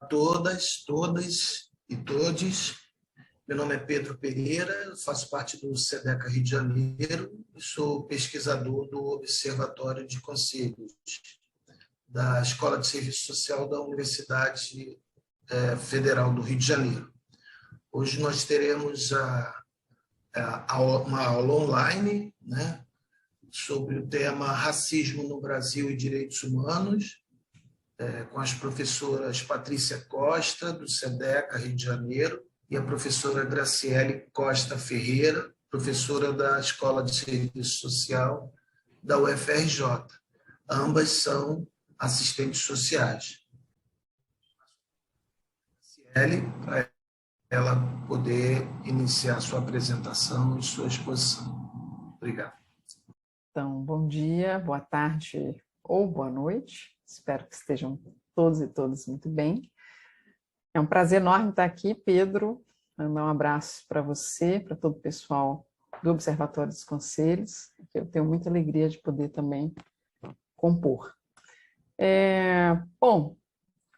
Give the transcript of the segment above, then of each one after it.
todas, todas e todes. Meu nome é Pedro Pereira, faço parte do SEDECA Rio de Janeiro e sou pesquisador do Observatório de Conselhos da Escola de Serviço Social da Universidade Federal do Rio de Janeiro. Hoje nós teremos uma aula online, né, sobre o tema Racismo no Brasil e Direitos Humanos, com as professoras Patrícia Costa, do SEDECA Rio de Janeiro, e a professora Graciele Costa Ferreira, professora da Escola de Serviço Social da UFRJ. Ambas são assistentes sociais. Graciele, para ela poder iniciar sua apresentação e sua exposição. Obrigado. Então, bom dia, boa tarde ou boa noite. Espero que estejam todos e todas muito bem. É um prazer enorme estar aqui, Pedro. Mandar um abraço para você, para todo o pessoal do Observatório dos Conselhos. Eu tenho muita alegria de poder também compor. Bom,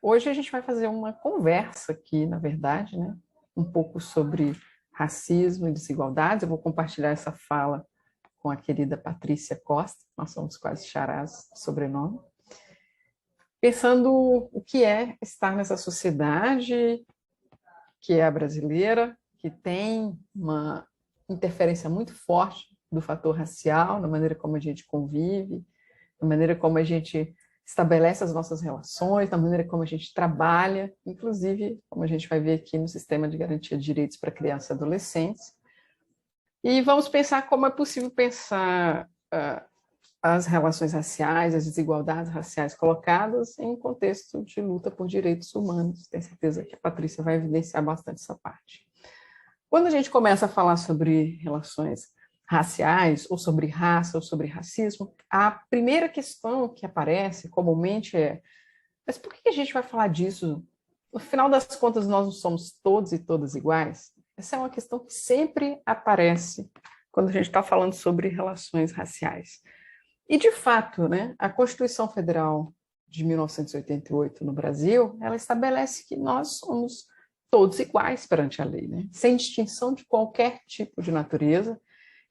hoje a gente vai fazer uma conversa aqui, na verdade, né? Um pouco sobre racismo e desigualdades. Eu vou compartilhar essa fala com a querida Patrícia Costa, nós somos quase xarás de sobrenome, pensando o que é estar nessa sociedade que é a brasileira, que tem uma interferência muito forte do fator racial, na maneira como a gente convive, na maneira como a gente estabelece as nossas relações, na maneira como a gente trabalha, inclusive, como a gente vai ver aqui no Sistema de Garantia de Direitos para Crianças e Adolescentes. E vamos pensar como é possível pensar as relações raciais, as desigualdades raciais colocadas em um contexto de luta por direitos humanos. Tenho certeza que a Patrícia vai evidenciar bastante essa parte. Quando a gente começa a falar sobre relações raciais, ou sobre raça, ou sobre racismo, a primeira questão que aparece comumente é: mas por que a gente vai falar disso? No final das contas, nós não somos todos e todas iguais? Essa é uma questão que sempre aparece quando a gente está falando sobre relações raciais. E, de fato, né, a Constituição Federal de 1988 no Brasil, ela estabelece que nós somos todos iguais perante a lei, né, sem distinção de qualquer tipo de natureza,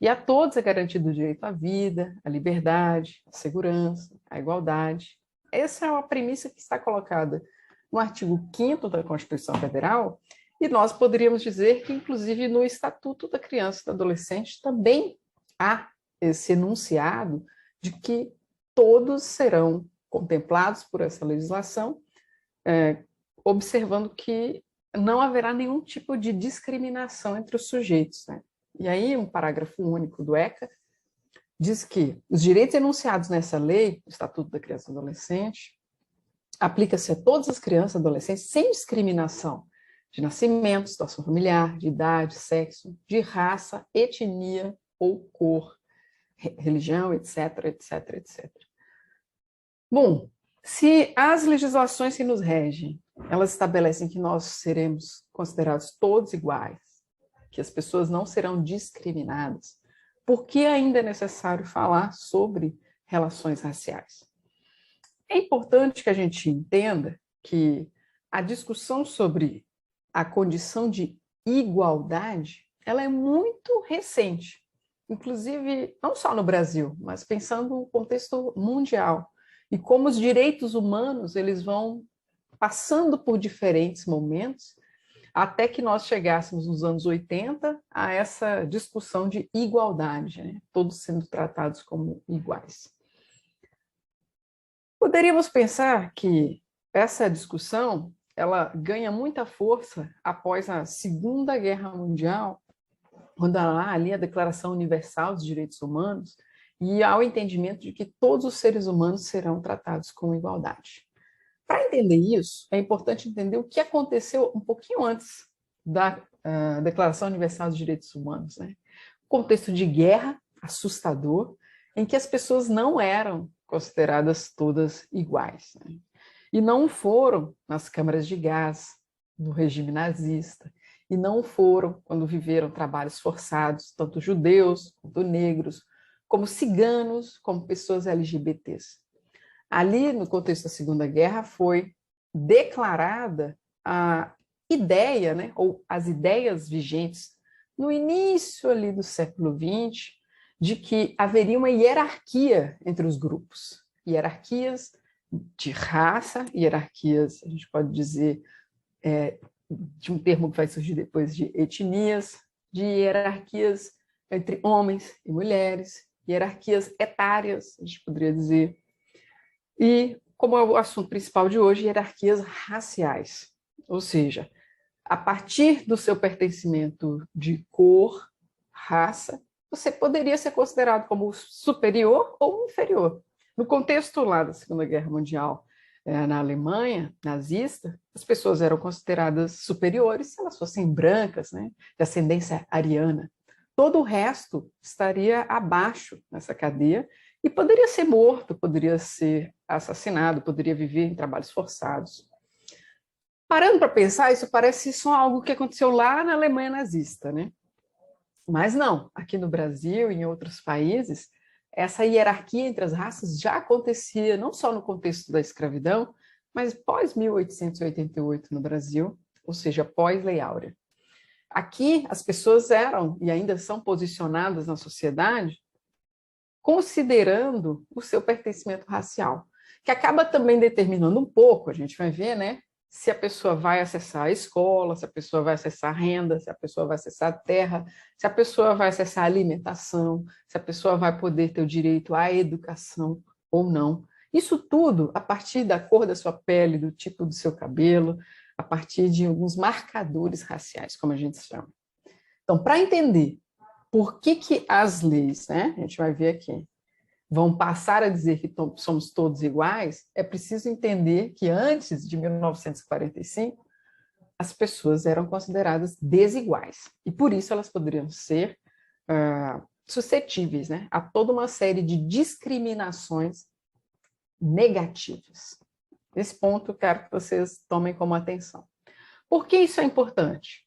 e a todos é garantido o direito à vida, à liberdade, à segurança, à igualdade. Essa é uma premissa que está colocada no artigo 5º da Constituição Federal, e nós poderíamos dizer que, inclusive, no Estatuto da Criança e do Adolescente também há esse enunciado de que todos serão contemplados por essa legislação, observando que não haverá nenhum tipo de discriminação entre os sujeitos, né? E aí, um parágrafo único do ECA diz que os direitos enunciados nessa lei, o Estatuto da Criança e do Adolescente, aplica-se a todas as crianças e adolescentes sem discriminação de nascimento, situação familiar, de idade, sexo, de raça, etnia ou cor, religião, etc, etc, etc. Bom, se as legislações que nos regem, elas estabelecem que nós seremos considerados todos iguais, que as pessoas não serão discriminadas, por que ainda é necessário falar sobre relações raciais? É importante que a gente entenda que a discussão sobre a condição de igualdade, ela é muito recente, inclusive não só no Brasil, mas pensando no contexto mundial, e como os direitos humanos eles vão passando por diferentes momentos, até que nós chegássemos nos anos 80 a essa discussão de igualdade, né? Todos sendo tratados como iguais. Poderíamos pensar que essa discussão ela ganha muita força após a Segunda Guerra Mundial, quando há ali a Declaração Universal dos Direitos Humanos e há o entendimento de que todos os seres humanos serão tratados com igualdade. Para entender isso, é importante entender o que aconteceu um pouquinho antes da Declaração Universal dos Direitos Humanos, né? Um contexto de guerra assustador, em que as pessoas não eram consideradas todas iguais, né? E não foram nas câmaras de gás, no regime nazista, e não foram quando viveram trabalhos forçados, tanto judeus, quanto negros, como ciganos, como pessoas LGBTs. Ali, no contexto da Segunda Guerra, foi declarada a ideia, né, ou as ideias vigentes no início ali do século XX, de que haveria uma hierarquia entre os grupos, hierarquias de raça, hierarquias, a gente pode dizer, de um termo que vai surgir depois de etnias, de hierarquias entre homens e mulheres, hierarquias etárias, a gente poderia dizer, e, como é o assunto principal de hoje, hierarquias raciais, ou seja, a partir do seu pertencimento de cor, raça, você poderia ser considerado como superior ou inferior. No contexto lá da Segunda Guerra Mundial, na Alemanha nazista, as pessoas eram consideradas superiores se elas fossem brancas, né, de ascendência ariana. Todo o resto estaria abaixo nessa cadeia e poderia ser morto, poderia ser assassinado, poderia viver em trabalhos forçados. Parando para pensar, isso parece só algo que aconteceu lá na Alemanha nazista, né? Mas não, aqui no Brasil e em outros países, essa hierarquia entre as raças já acontecia não só no contexto da escravidão, mas pós 1888 no Brasil, ou seja, pós-Lei Áurea. Aqui, as pessoas eram e ainda são posicionadas na sociedade considerando o seu pertencimento racial, que acaba também determinando um pouco, a gente vai ver, né, se a pessoa vai acessar a escola, se a pessoa vai acessar a renda, se a pessoa vai acessar a terra, se a pessoa vai acessar a alimentação, se a pessoa vai poder ter o direito à educação ou não. Isso tudo a partir da cor da sua pele, do tipo do seu cabelo, a partir de alguns marcadores raciais, como a gente chama. Então, para entender por que as leis, né, a gente vai ver aqui, vão passar a dizer que somos todos iguais, é preciso entender que antes de 1945, as pessoas eram consideradas desiguais. E por isso elas poderiam ser suscetíveis, né, a toda uma série de discriminações negativas. Nesse ponto, eu quero que vocês tomem como atenção. Por que isso é importante?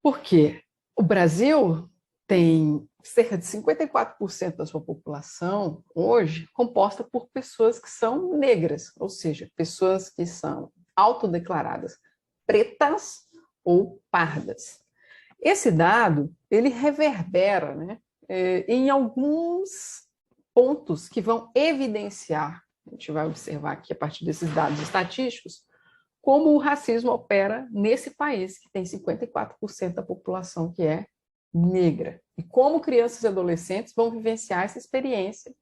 Porque o Brasil tem cerca de 54% da sua população hoje composta por pessoas que são negras, ou seja, pessoas que são autodeclaradas pretas ou pardas. Esse dado, ele reverbera, né, em alguns pontos que vão evidenciar, a gente vai observar aqui a partir desses dados estatísticos, como o racismo opera nesse país, que tem 54% da população que é negra, e como crianças e adolescentes vão vivenciar essa experiência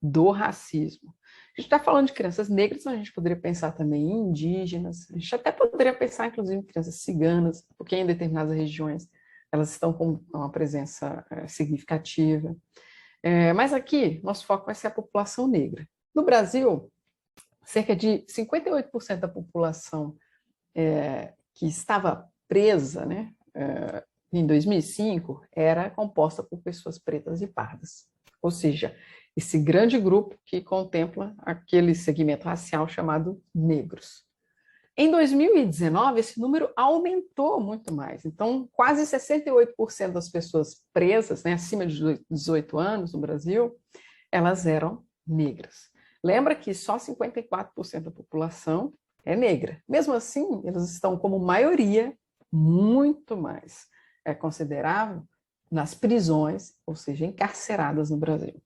do racismo. A gente está falando de crianças negras, mas a gente poderia pensar também em indígenas, a gente até poderia pensar, inclusive, em crianças ciganas, porque em determinadas regiões elas estão com uma presença significativa. Mas aqui, nosso foco vai ser a população negra. No Brasil, cerca de 58% da população que estava presa, né, em 2005, era composta por pessoas pretas e pardas. Ou seja, esse grande grupo que contempla aquele segmento racial chamado negros. Em 2019, esse número aumentou muito mais. Então, quase 68% das pessoas presas, né, acima de 18 anos no Brasil, elas eram negras. Lembra que só 54% da população é negra. Mesmo assim, eles estão como maioria, muito mais considerável, nas prisões, ou seja, encarceradas no Brasil.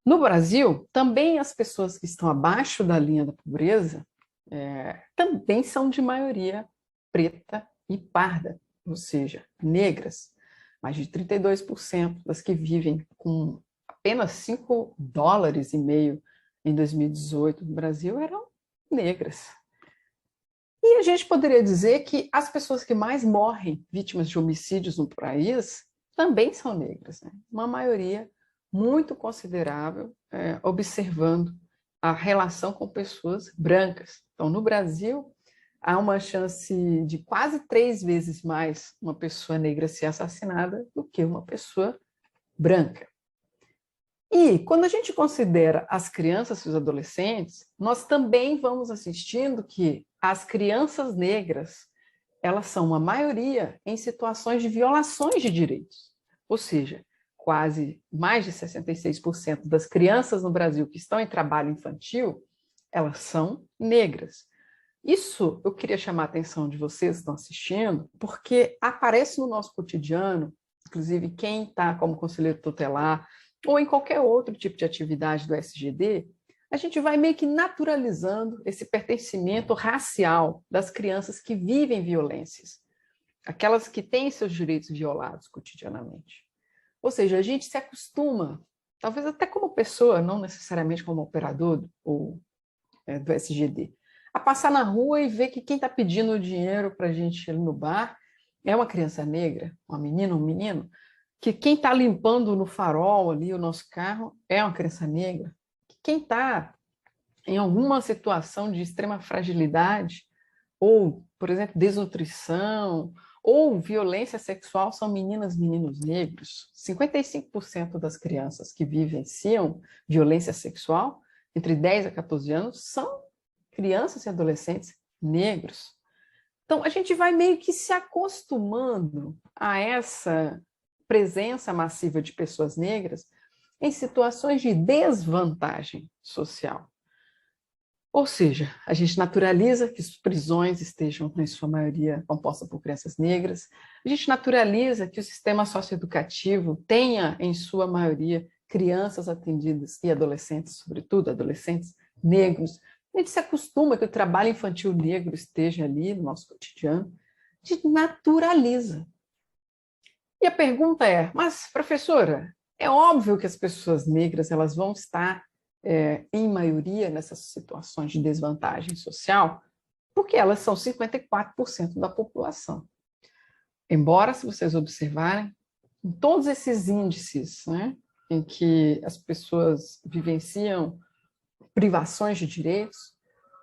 No Brasil, também as pessoas que estão abaixo da linha da pobreza também são de maioria preta e parda, ou seja, negras. Mais de 32% das que vivem com apenas $5,5 em 2018 no Brasil eram negras. E a gente poderia dizer que as pessoas que mais morrem vítimas de homicídios no país também são negras, né? Uma maioria muito considerável, observando a relação com pessoas brancas. Então, no Brasil, há uma chance de quase 3 vezes mais uma pessoa negra ser assassinada do que uma pessoa branca. E, quando a gente considera as crianças e os adolescentes, nós também vamos assistindo que as crianças negras, elas são uma maioria em situações de violações de direitos. Ou seja, quase mais de 66% das crianças no Brasil que estão em trabalho infantil, elas são negras. Isso eu queria chamar a atenção de vocês que estão assistindo, porque aparece no nosso cotidiano, inclusive quem está como conselheiro tutelar ou em qualquer outro tipo de atividade do SGD, a gente vai meio que naturalizando esse pertencimento racial das crianças que vivem violências, aquelas que têm seus direitos violados cotidianamente. Ou seja, a gente se acostuma, talvez até como pessoa, não necessariamente como operador do SGD, a passar na rua e ver que quem está pedindo dinheiro para a gente ir no bar é uma criança negra, uma menina, um menino, que quem está limpando no farol ali o nosso carro é uma criança negra, que quem está em alguma situação de extrema fragilidade, ou, por exemplo, desnutrição, ou violência sexual são meninas, meninos negros. 55% das crianças que vivenciam violência sexual, entre 10 a 14 anos, são crianças e adolescentes negros. Então, a gente vai meio que se acostumando a essa presença massiva de pessoas negras em situações de desvantagem social. Ou seja, a gente naturaliza que as prisões estejam, em sua maioria, compostas por crianças negras, a gente naturaliza que o sistema socioeducativo tenha, em sua maioria, crianças atendidas e adolescentes, sobretudo adolescentes negros. A gente se acostuma que o trabalho infantil negro esteja ali no nosso cotidiano, a gente naturaliza. E a pergunta é, mas, professora, é óbvio que as pessoas negras elas vão estar, em maioria, nessas situações de desvantagem social, porque elas são 54% da população. Embora, se vocês observarem, em todos esses índices, né, em que as pessoas vivenciam privações de direitos,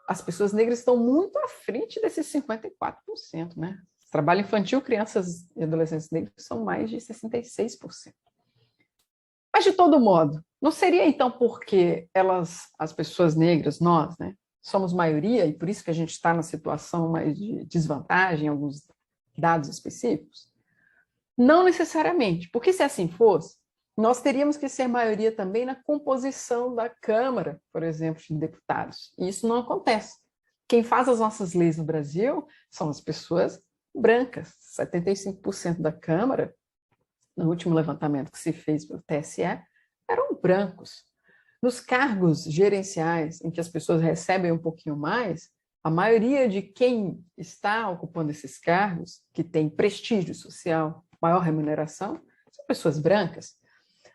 as pessoas negras estão muito à frente desses 54%, né? Trabalho infantil, crianças e adolescentes negros são mais de 66%. Mas, de todo modo, não seria então porque as pessoas negras, nós, né, somos maioria e por isso que a gente está na situação mais de desvantagem em alguns dados específicos? Não necessariamente, porque se assim fosse, nós teríamos que ser maioria também na composição da Câmara, por exemplo, de deputados. E isso não acontece. Quem faz as nossas leis no Brasil são as pessoas brancas. 75% da Câmara, no último levantamento que se fez pelo TSE, eram brancos. Nos cargos gerenciais, em que as pessoas recebem um pouquinho mais, a maioria de quem está ocupando esses cargos, que tem prestígio social, maior remuneração, são pessoas brancas.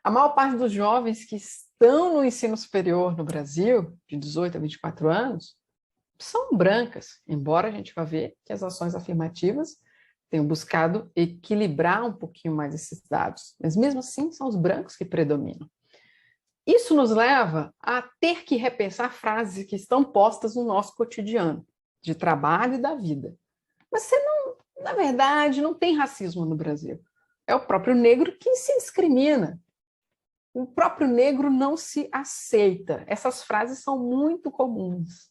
A maior parte dos jovens que estão no ensino superior no Brasil, de 18 a 24 anos, são brancas, embora a gente vá ver que as ações afirmativas tenham buscado equilibrar um pouquinho mais esses dados, mas mesmo assim são os brancos que predominam. Isso nos leva a ter que repensar frases que estão postas no nosso cotidiano, de trabalho e da vida. Mas você não, na verdade, não tem racismo no Brasil. É o próprio negro que se discrimina. O próprio negro não se aceita. Essas frases são muito comuns.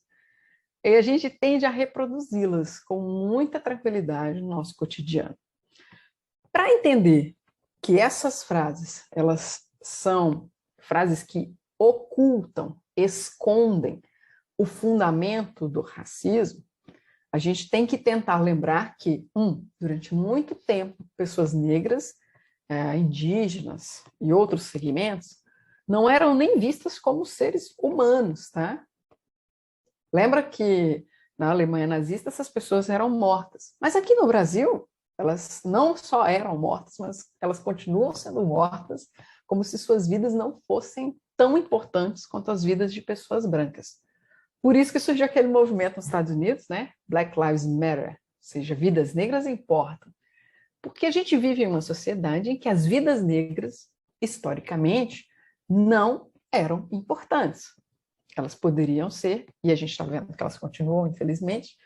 E a gente tende a reproduzi-las com muita tranquilidade no nosso cotidiano. Para entender que essas frases, elas são frases que ocultam, escondem o fundamento do racismo, a gente tem que tentar lembrar que, durante muito tempo, pessoas negras, indígenas e outros segmentos não eram nem vistas como seres humanos, tá? Lembra que na Alemanha nazista essas pessoas eram mortas, mas aqui no Brasil elas não só eram mortas, mas elas continuam sendo mortas como se suas vidas não fossem tão importantes quanto as vidas de pessoas brancas. Por isso que surgiu aquele movimento nos Estados Unidos, né? Black Lives Matter, ou seja, vidas negras importam. Porque a gente vive em uma sociedade em que as vidas negras, historicamente, não eram importantes. Elas poderiam ser, e a gente está vendo que elas continuam, infelizmente,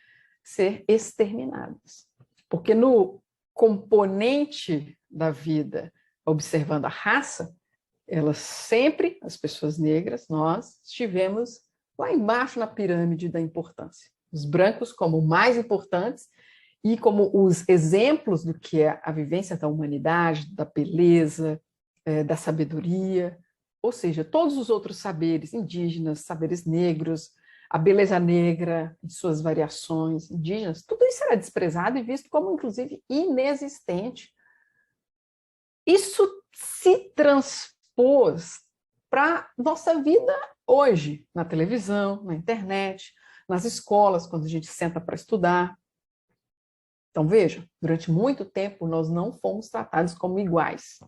ser exterminadas. Porque no componente da vida, observando a raça, elas sempre, as pessoas negras, nós estivemos lá embaixo na pirâmide da importância. Os brancos como mais importantes e como os exemplos do que é a vivência da humanidade, da beleza, da sabedoria, ou seja, todos os outros saberes indígenas, saberes negros, a beleza negra em suas variações indígenas, tudo isso era desprezado e visto como, inclusive, inexistente. Isso se transpôs para nossa vida hoje, na televisão, na internet, nas escolas, quando a gente senta para estudar. Então, veja, durante muito tempo nós não fomos tratados como iguais.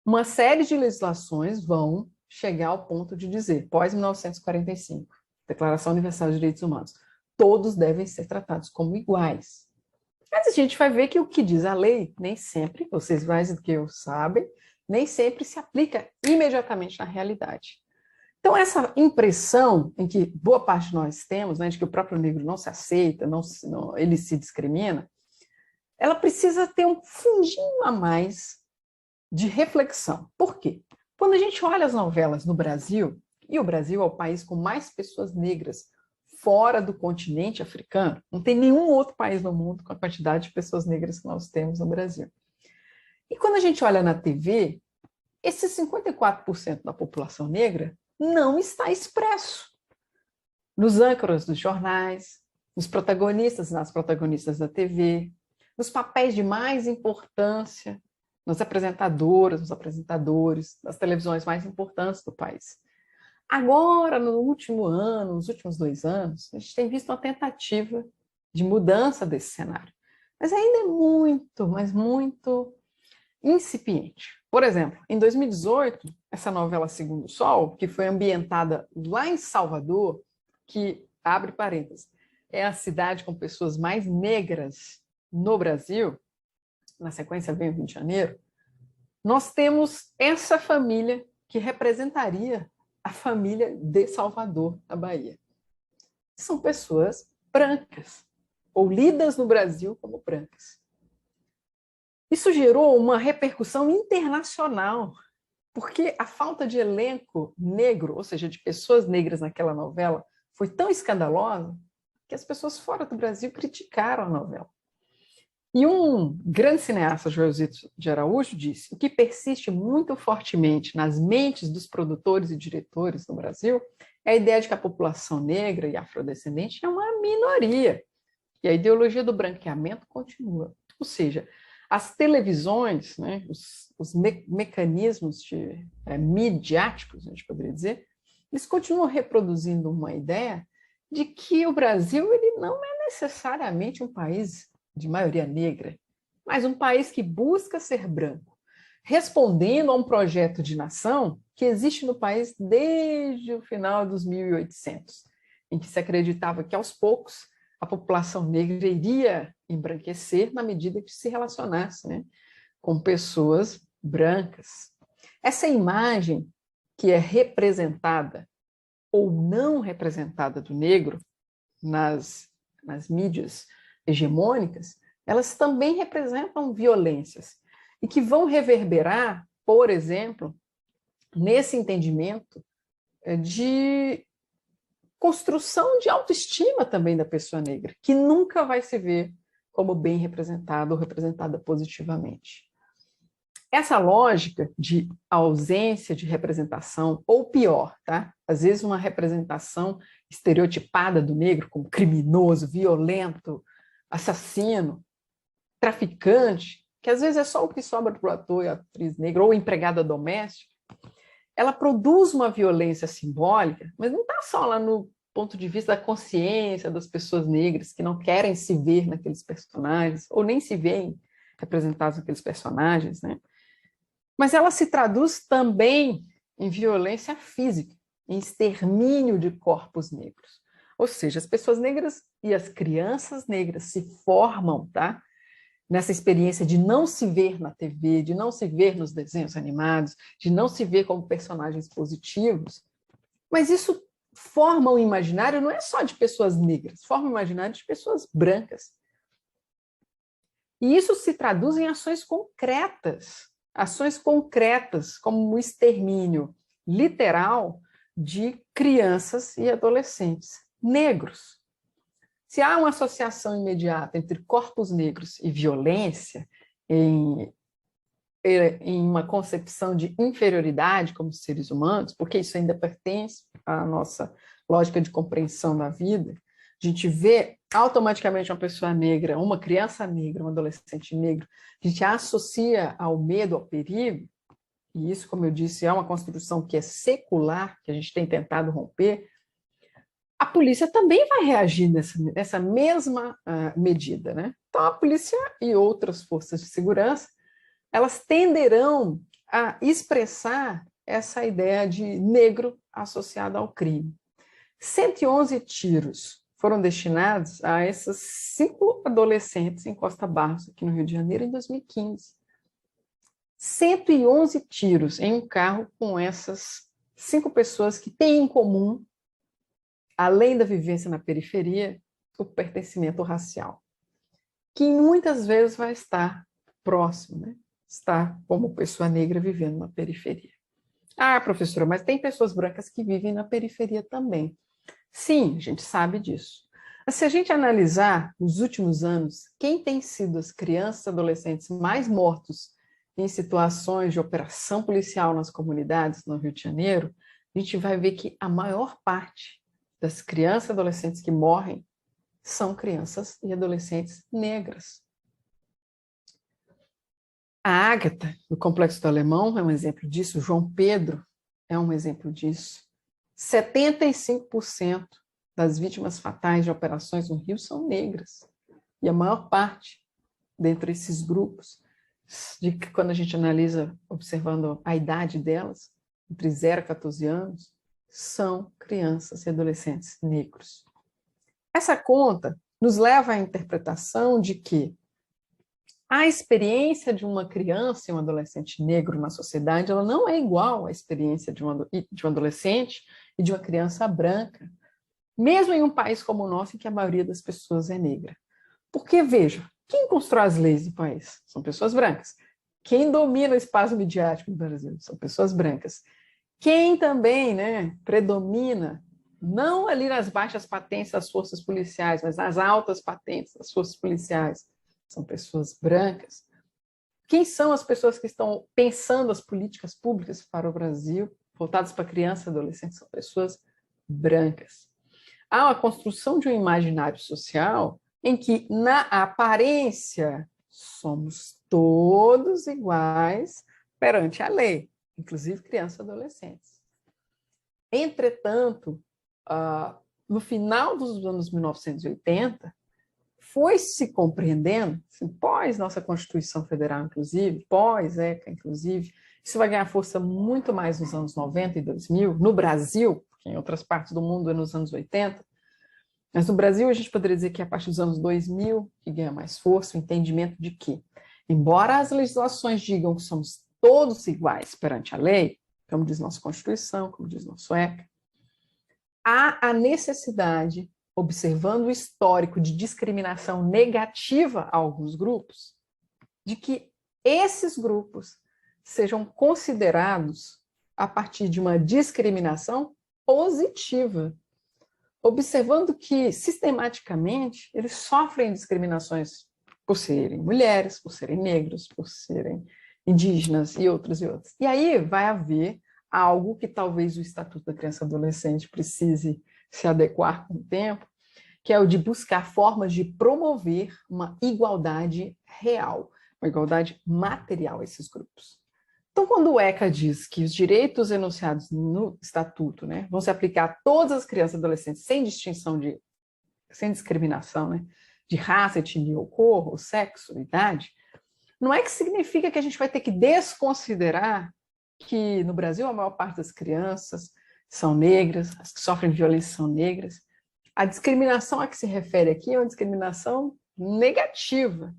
Uma série de legislações vão chegar ao ponto de dizer, pós-1945, Declaração Universal de Direitos Humanos, todos devem ser tratados como iguais. Mas a gente vai ver que o que diz a lei, nem sempre, vocês mais do que eu sabem, nem sempre se aplica imediatamente na realidade. Então, essa impressão em que boa parte de nós temos, né, de que o próprio negro não se aceita, ele se discrimina, ela precisa ter um fundinho a mais de reflexão. Por quê? Quando a gente olha as novelas no Brasil, e o Brasil é o país com mais pessoas negras fora do continente africano, não tem nenhum outro país no mundo com a quantidade de pessoas negras que nós temos no Brasil. E quando a gente olha na TV, esses 54% da população negra não está expresso nos âncoras dos jornais, nos protagonistas e nas protagonistas da TV, nos papéis de mais importância, nas apresentadoras, nos apresentadores, das televisões mais importantes do país. Agora, no último ano, nos últimos 2 anos, a gente tem visto uma tentativa de mudança desse cenário. Mas ainda é muito, mas muito incipiente. Por exemplo, em 2018, essa novela Segundo o Sol, que foi ambientada lá em Salvador, que, abre parênteses, é a cidade com pessoas mais negras no Brasil, na sequência vem o Rio de Janeiro, nós temos essa família que representaria a família de Salvador, na Bahia. São pessoas brancas, ou lidas no Brasil como brancas. Isso gerou uma repercussão internacional, porque a falta de elenco negro, ou seja, de pessoas negras naquela novela, foi tão escandalosa que as pessoas fora do Brasil criticaram a novela. E um grande cineasta, Joelzito de Araújo, disse: o que persiste muito fortemente nas mentes dos produtores e diretores no Brasil é a ideia de que a população negra e afrodescendente é uma minoria. E a ideologia do branqueamento continua. Ou seja, as televisões, né, os mecanismos midiáticos, a gente poderia dizer, eles continuam reproduzindo uma ideia de que o Brasil ele não é necessariamente um país de maioria negra, mas um país que busca ser branco, respondendo a um projeto de nação que existe no país desde o final dos 1800, em que se acreditava que, aos poucos, a população negra iria embranquecer na medida que se relacionasse, né, com pessoas brancas. Essa imagem que é representada ou não representada do negro nas mídias hegemônicas, elas também representam violências e que vão reverberar, por exemplo, nesse entendimento de construção de autoestima também da pessoa negra, que nunca vai se ver como bem representada ou representada positivamente. Essa lógica de ausência de representação, ou pior, tá? Às vezes uma representação estereotipada do negro como criminoso, violento, assassino, traficante, que às vezes é só o que sobra para o ator e a atriz negra, ou empregada doméstica, ela produz uma violência simbólica, mas não está só lá no ponto de vista da consciência das pessoas negras que não querem se ver naqueles personagens, ou nem se veem representados naqueles personagens, né? Mas ela se traduz também em violência física, em extermínio de corpos negros. Ou seja, as pessoas negras e as crianças negras se formam, tá, nessa experiência de não se ver na TV, de não se ver nos desenhos animados, de não se ver como personagens positivos. Mas isso forma o imaginário não é só de pessoas negras, forma o imaginário de pessoas brancas. E isso se traduz em ações concretas, como o extermínio literal de crianças e adolescentes negros. Se há uma associação imediata entre corpos negros e violência em em uma concepção de inferioridade como seres humanos, porque isso ainda pertence à nossa lógica de compreensão da vida. A gente vê automaticamente uma pessoa negra, uma criança negra, um adolescente negro, a gente associa ao medo, ao perigo, e isso, como eu disse, é uma construção que é secular, que a gente tem tentado romper. A polícia também vai reagir nessa mesma medida, né? Então, a polícia e outras forças de segurança, elas tenderão a expressar essa ideia de negro associado ao crime. 111 tiros foram destinados a esses 5 adolescentes em Costa Barros, aqui no Rio de Janeiro, em 2015. 111 tiros em um carro com essas 5 pessoas que têm em comum, além da vivência na periferia, o pertencimento racial, que muitas vezes vai estar próximo, né? Estar como pessoa negra vivendo na periferia. Ah, professora, mas tem pessoas brancas que vivem na periferia também. Sim, a gente sabe disso. Mas se a gente analisar nos últimos anos, quem tem sido as crianças e adolescentes mais mortos em situações de operação policial nas comunidades no Rio de Janeiro, a gente vai ver que a maior parte das crianças e adolescentes que morrem são crianças e adolescentes negras. A Ágata, do Complexo do Alemão, é um exemplo disso. O João Pedro é um exemplo disso. 75% das vítimas fatais de operações no Rio são negras. E a maior parte, dentre esses grupos, quando a gente analisa, observando a idade delas, entre 0 a 14 anos, são crianças e adolescentes negros. Essa conta nos leva à interpretação de que a experiência de uma criança e um adolescente negro na sociedade, ela não é igual à experiência de um adolescente e de uma criança branca, mesmo em um país como o nosso, em que a maioria das pessoas é negra. Porque, veja, quem constrói as leis do país? São pessoas brancas. Quem domina o espaço midiático no Brasil? São pessoas brancas. Quem também, né, predomina, não ali nas baixas patentes das forças policiais, mas nas altas patentes das forças policiais, são pessoas brancas. Quem são as pessoas que estão pensando as políticas públicas para o Brasil, voltadas para crianças e adolescentes? São pessoas brancas. Há uma construção de um imaginário social em que, na aparência, somos todos iguais perante a lei, inclusive crianças e adolescentes. Entretanto, no final dos anos 1980, foi se compreendendo, assim, pós nossa Constituição Federal, inclusive, pós ECA, inclusive, isso vai ganhar força muito mais nos anos 90 e 2000, no Brasil, porque em outras partes do mundo é nos anos 80, mas no Brasil a gente poderia dizer que é a partir dos anos 2000 que ganha mais força o entendimento de que, embora as legislações digam que somos todos iguais perante a lei, como diz nossa Constituição, como diz nosso ECA, há a necessidade, observando o histórico de discriminação negativa a alguns grupos, de que esses grupos sejam considerados a partir de uma discriminação positiva, observando que, sistematicamente, eles sofrem discriminações por serem mulheres, por serem negros, por serem indígenas e outros e outros. E aí vai haver algo que talvez o Estatuto da Criança e Adolescente precise se adequar com o tempo, que é o de buscar formas de promover uma igualdade real, uma igualdade material a esses grupos. Então, quando o ECA diz que os direitos enunciados no Estatuto, né, vão se aplicar a todas as crianças e adolescentes sem distinção sem discriminação, né, de raça, etnia ou cor, ou sexo, idade, não é que significa que a gente vai ter que desconsiderar que no Brasil a maior parte das crianças são negras, as que sofrem violência são negras. A discriminação a que se refere aqui é uma discriminação negativa,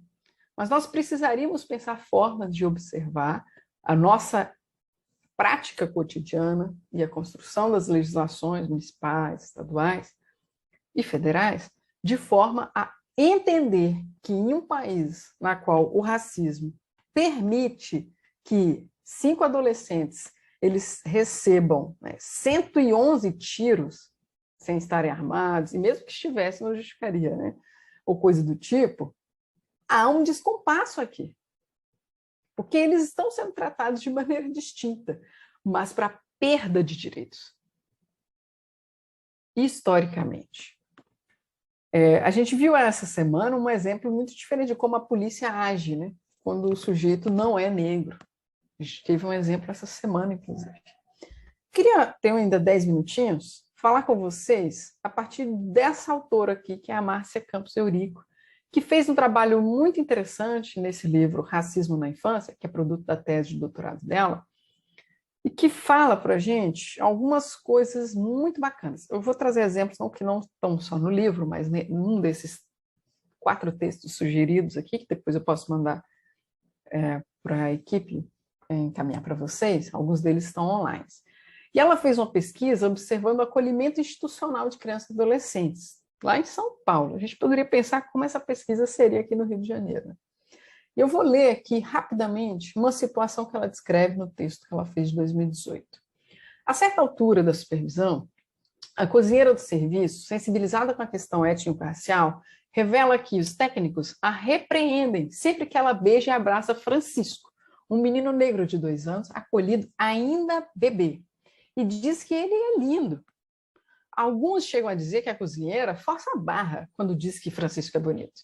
mas nós precisaríamos pensar formas de observar a nossa prática cotidiana e a construção das legislações municipais, estaduais e federais, de forma a entender que em um país na qual o racismo permite que 5 adolescentes eles recebam 111 tiros sem estarem armados, e mesmo que estivessem, não justificaria, né? Ou coisa do tipo, há um descompasso aqui. porque eles estão sendo tratados de maneira distinta, mas para perda de direitos, historicamente. A gente viu essa semana um exemplo muito diferente de como a polícia age, né? Quando o sujeito não é negro. A gente teve um exemplo essa semana, inclusive. Queria ter ainda 10 minutinhos, falar com vocês a partir dessa autora aqui, que é a Márcia Campos Eurico, que fez um trabalho muito interessante nesse livro Racismo na Infância, que é produto da tese de doutorado dela, e que fala para a gente algumas coisas muito bacanas. Eu vou trazer exemplos que não estão só no livro, mas num desses 4 textos sugeridos aqui, que depois eu posso mandar para a equipe encaminhar para vocês. Alguns deles estão online. E ela fez uma pesquisa observando o acolhimento institucional de crianças e adolescentes, lá em São Paulo. A gente poderia pensar como essa pesquisa seria aqui no Rio de Janeiro. E eu vou ler aqui rapidamente uma situação que ela descreve no texto que ela fez de 2018. A certa altura da supervisão, a cozinheira do serviço, sensibilizada com a questão étnico-racial, revela que os técnicos a repreendem sempre que ela beija e abraça Francisco, um menino negro de 2 anos, acolhido ainda bebê, e diz que ele é lindo. Alguns chegam a dizer que a cozinheira força a barra quando diz que Francisco é bonito.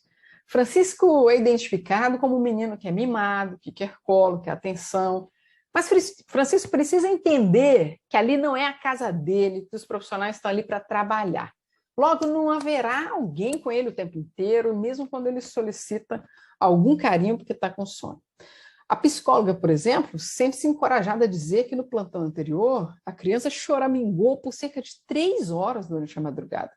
Francisco é identificado como um menino que é mimado, que quer colo, quer atenção. Mas Francisco precisa entender que ali não é a casa dele, que os profissionais estão ali para trabalhar. Logo, não haverá alguém com ele o tempo inteiro, mesmo quando ele solicita algum carinho porque está com sono. A psicóloga, por exemplo, sente-se encorajada a dizer que no plantão anterior, a criança choramingou por cerca de 3 horas durante a madrugada,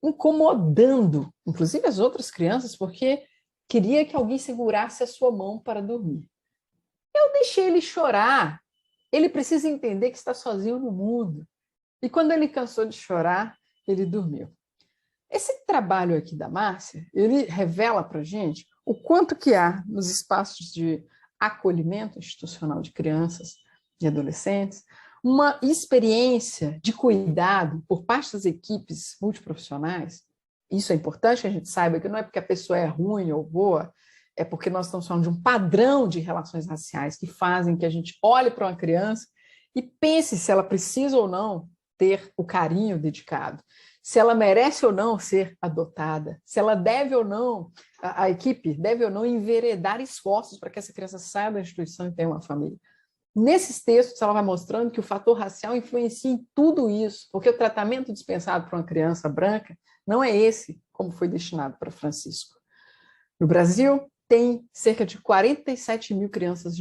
incomodando, inclusive as outras crianças, porque queria que alguém segurasse a sua mão para dormir. Eu deixei ele chorar. Ele precisa entender que está sozinho no mundo. E quando ele cansou de chorar, ele dormiu. Esse trabalho aqui da Márcia, ele revela para a gente o quanto que há nos espaços de acolhimento institucional de crianças e adolescentes uma experiência de cuidado por parte das equipes multiprofissionais. Isso é importante que a gente saiba, que não é porque a pessoa é ruim ou boa, é porque nós estamos falando de um padrão de relações raciais que fazem que a gente olhe para uma criança e pense se ela precisa ou não ter o carinho dedicado, se ela merece ou não ser adotada, se ela deve ou não, a equipe deve ou não enveredar esforços para que essa criança saia da instituição e tenha uma família. Nesses textos, ela vai mostrando que o fator racial influencia em tudo isso, porque o tratamento dispensado para uma criança branca não é esse como foi destinado para Francisco. No Brasil, tem cerca de 47 mil crianças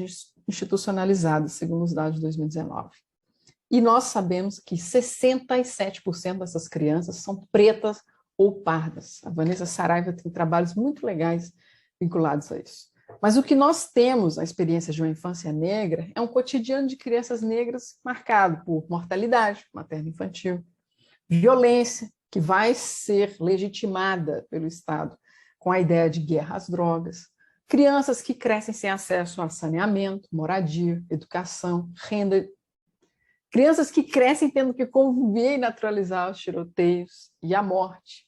institucionalizadas, segundo os dados de 2019. E nós sabemos que 67% dessas crianças são pretas ou pardas. A Vanessa Saraiva tem trabalhos muito legais vinculados a isso. Mas o que nós temos, a experiência de uma infância negra, é um cotidiano de crianças negras marcado por mortalidade materno-infantil, violência, que vai ser legitimada pelo Estado com a ideia de guerra às drogas, crianças que crescem sem acesso a saneamento, moradia, educação, renda, crianças que crescem tendo que conviver e naturalizar os tiroteios e a morte.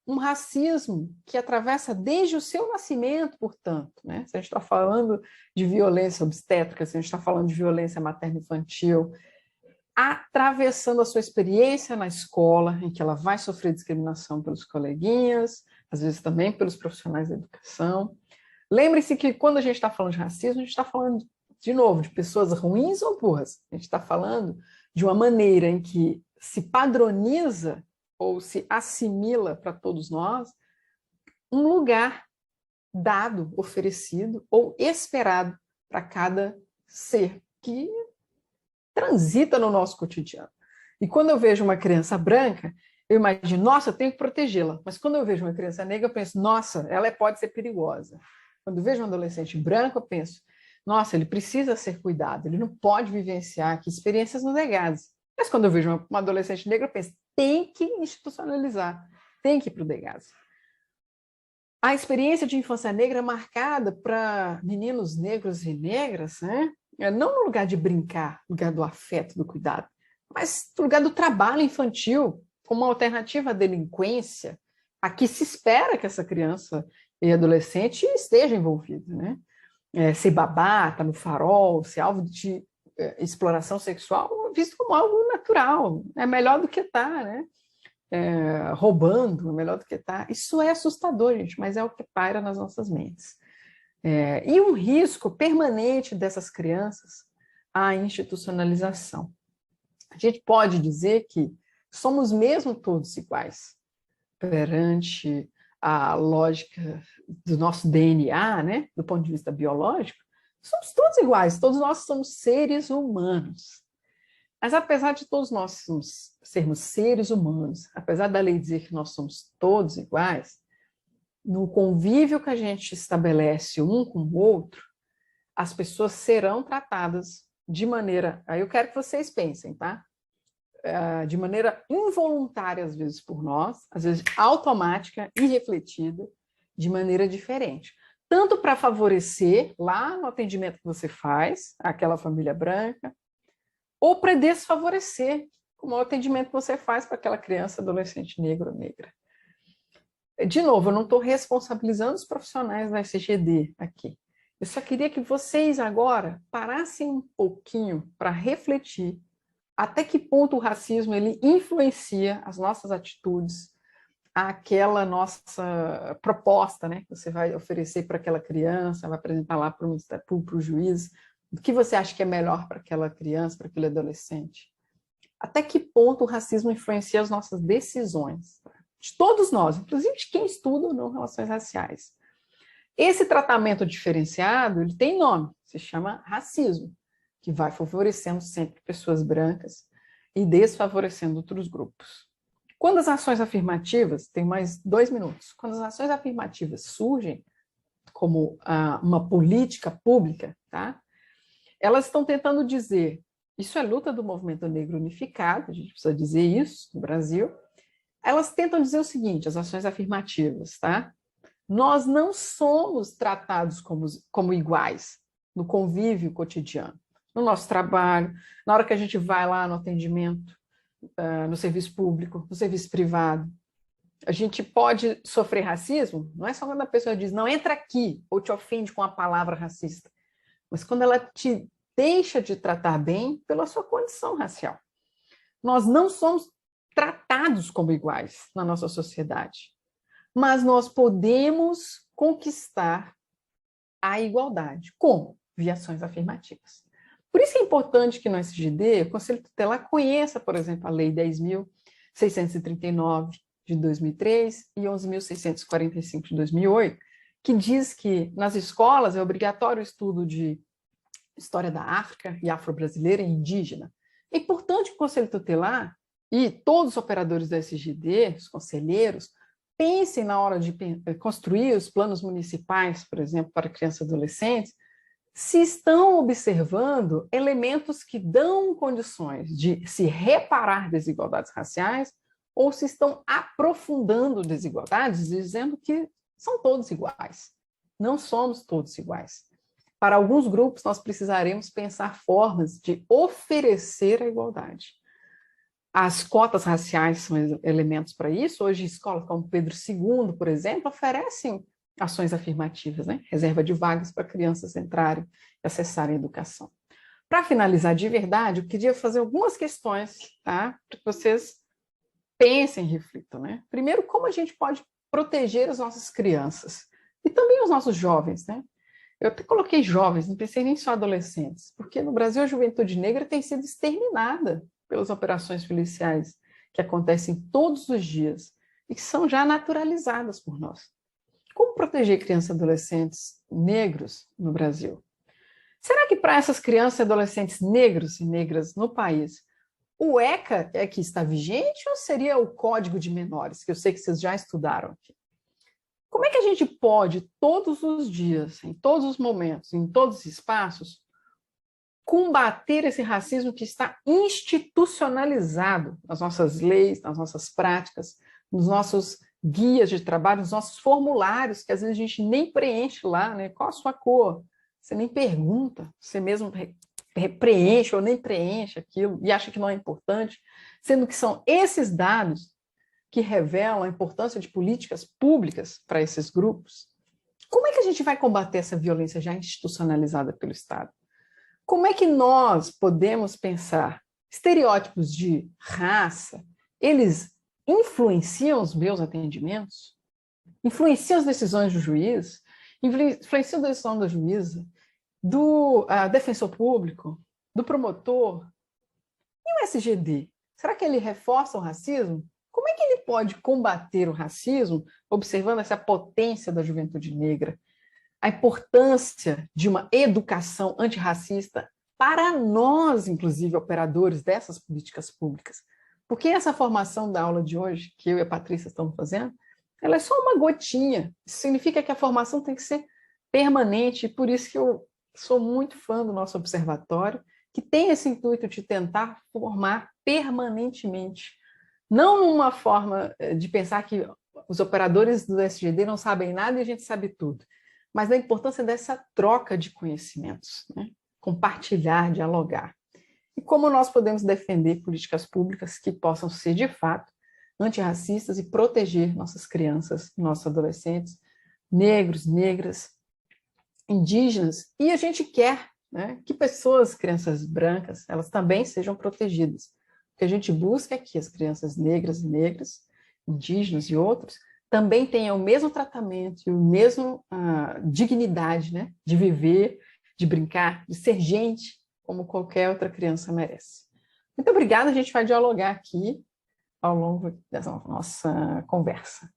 Um racismo que atravessa desde o seu nascimento, portanto, né? Se a gente está falando de violência obstétrica, se a gente está falando de violência materno-infantil, atravessando a sua experiência na escola, em que ela vai sofrer discriminação pelos coleguinhas, às vezes também pelos profissionais da educação. Lembre-se que quando a gente está falando de racismo, a gente está falando, de novo, de pessoas ruins ou burras. A gente está falando de uma maneira em que se padroniza ou se assimila para todos nós um lugar dado, oferecido ou esperado para cada ser que transita no nosso cotidiano. E quando eu vejo uma criança branca, eu imagino, nossa, eu tenho que protegê-la. Mas quando eu vejo uma criança negra, eu penso, nossa, ela pode ser perigosa. Quando eu vejo um adolescente branco, eu penso, nossa, ele precisa ser cuidado, ele não pode vivenciar aqui experiências negadas. Mas quando eu vejo uma adolescente negra, eu penso, tem que institucionalizar, tem que ir para o DEGAS. A experiência de infância negra é marcada para meninos negros e negras, né? Não no lugar de brincar, no lugar do afeto, do cuidado, mas no lugar do trabalho infantil, como uma alternativa à delinquência, a que se espera que essa criança e adolescente esteja envolvida, né? ser babá, tá no farol, ser alvo de exploração sexual, visto como algo natural. É melhor do que estar, né? Roubando, é melhor do que estar. Isso é assustador, gente, mas é o que paira nas nossas mentes. E um risco permanente dessas crianças, a institucionalização. A gente pode dizer que somos mesmo todos iguais perante a lógica do nosso DNA, né? Do ponto de vista biológico, somos todos iguais, todos nós somos seres humanos. Mas apesar de todos nós sermos seres humanos, apesar da lei dizer que nós somos todos iguais, no convívio que a gente estabelece um com o outro, as pessoas serão tratadas de maneira... Aí eu quero que vocês pensem, tá? De maneira involuntária, às vezes, por nós, às vezes automática, irrefletida, de maneira diferente. Tanto para favorecer, lá no atendimento que você faz, aquela família branca, ou para desfavorecer, como o atendimento que você faz para aquela criança, adolescente negro ou negra. De novo, eu não estou responsabilizando os profissionais da SGD aqui. Eu só queria que vocês agora parassem um pouquinho para refletir até que ponto o racismo ele influencia as nossas atitudes, aquela nossa proposta, né, que você vai oferecer para aquela criança, vai apresentar lá para o juiz, o que você acha que é melhor para aquela criança, para aquele adolescente. Até que ponto o racismo influencia as nossas decisões? De todos nós, inclusive de quem estuda ou não relações raciais. Esse tratamento diferenciado, ele tem nome, se chama racismo, que vai favorecendo sempre pessoas brancas e desfavorecendo outros grupos. Quando as ações afirmativas, tem mais 2 minutos, quando as ações afirmativas surgem como uma política pública, tá? Elas estão tentando dizer, isso é luta do movimento negro unificado, a gente precisa dizer isso no Brasil, elas tentam dizer o seguinte, as ações afirmativas, tá? Nós não somos tratados como iguais no convívio cotidiano, no nosso trabalho, na hora que a gente vai lá no atendimento, no serviço público, no serviço privado. A gente pode sofrer racismo, não é só quando a pessoa diz, não, entra aqui, ou te ofende com a palavra racista, mas quando ela te deixa de tratar bem pela sua condição racial. Nós não somos tratados como iguais na nossa sociedade, mas nós podemos conquistar a igualdade. Como? Via ações afirmativas. Por isso é importante que no SGD, o Conselho Tutelar conheça, por exemplo, a Lei 10.639 de 2003 e 11.645 de 2008, que diz que nas escolas é obrigatório o estudo de história da África e afro-brasileira e indígena. É importante que o Conselho Tutelar e todos os operadores do SGD, os conselheiros, pensem na hora de construir os planos municipais, por exemplo, para crianças e adolescentes, se estão observando elementos que dão condições de se reparar desigualdades raciais ou se estão aprofundando desigualdades, dizendo que são todos iguais. Não somos todos iguais. Para alguns grupos, nós precisaremos pensar formas de oferecer a igualdade. As cotas raciais são elementos para isso. Hoje, escolas como Pedro II, por exemplo, oferecem ações afirmativas, né? Reserva de vagas para crianças entrarem e acessarem a educação. Para finalizar de verdade, eu queria fazer algumas questões, tá? Para que vocês pensem e reflitam, né? Primeiro, como a gente pode proteger as nossas crianças e também os nossos jovens, né? Eu até coloquei jovens, não pensei nem só adolescentes, porque no Brasil a juventude negra tem sido exterminada pelas operações policiais que acontecem todos os dias e que são já naturalizadas por nós. Como proteger crianças e adolescentes negros no Brasil? Será que para essas crianças e adolescentes negros e negras no país, o ECA é que está vigente ou seria o Código de Menores, que eu sei que vocês já estudaram aqui? Como é que a gente pode, todos os dias, em todos os momentos, em todos os espaços, combater esse racismo que está institucionalizado nas nossas leis, nas nossas práticas, nos nossos guias de trabalho, nos nossos formulários, que às vezes a gente nem preenche lá, né? Qual a sua cor? Você nem pergunta, você mesmo preenche ou nem preenche aquilo e acha que não é importante, sendo que são esses dados que revelam a importância de políticas públicas para esses grupos. como é que a gente vai combater essa violência já institucionalizada pelo Estado? Como é que nós podemos pensar estereótipos de raça, eles influenciam os meus atendimentos? Influenciam as decisões do juiz? Influenciam a decisão da juíza? Do defensor público? Do promotor? E o SGD? Será que ele reforça o racismo? Como é que ele pode combater o racismo, observando essa potência da juventude negra? A importância de uma educação antirracista para nós, inclusive, operadores dessas políticas públicas. Porque essa formação da aula de hoje, que eu e a Patrícia estamos fazendo, ela é só uma gotinha. Isso significa que a formação tem que ser permanente, e por isso que eu sou muito fã do nosso observatório, que tem esse intuito de tentar formar permanentemente. Não numa forma de pensar que os operadores do SGD não sabem nada e a gente sabe tudo, mas da importância dessa troca de conhecimentos, né? Compartilhar, dialogar. E como nós podemos defender políticas públicas que possam ser, de fato, antirracistas e proteger nossas crianças, nossos adolescentes, negros, negras, indígenas, e a gente quer, né, que pessoas, crianças brancas, elas também sejam protegidas. O que a gente busca é que as crianças negras, indígenas e outros também tenham o mesmo tratamento e o mesmo dignidade, né, de viver, de brincar, de ser gente, como qualquer outra criança merece. Muito obrigada, a gente vai dialogar aqui ao longo dessa nossa conversa.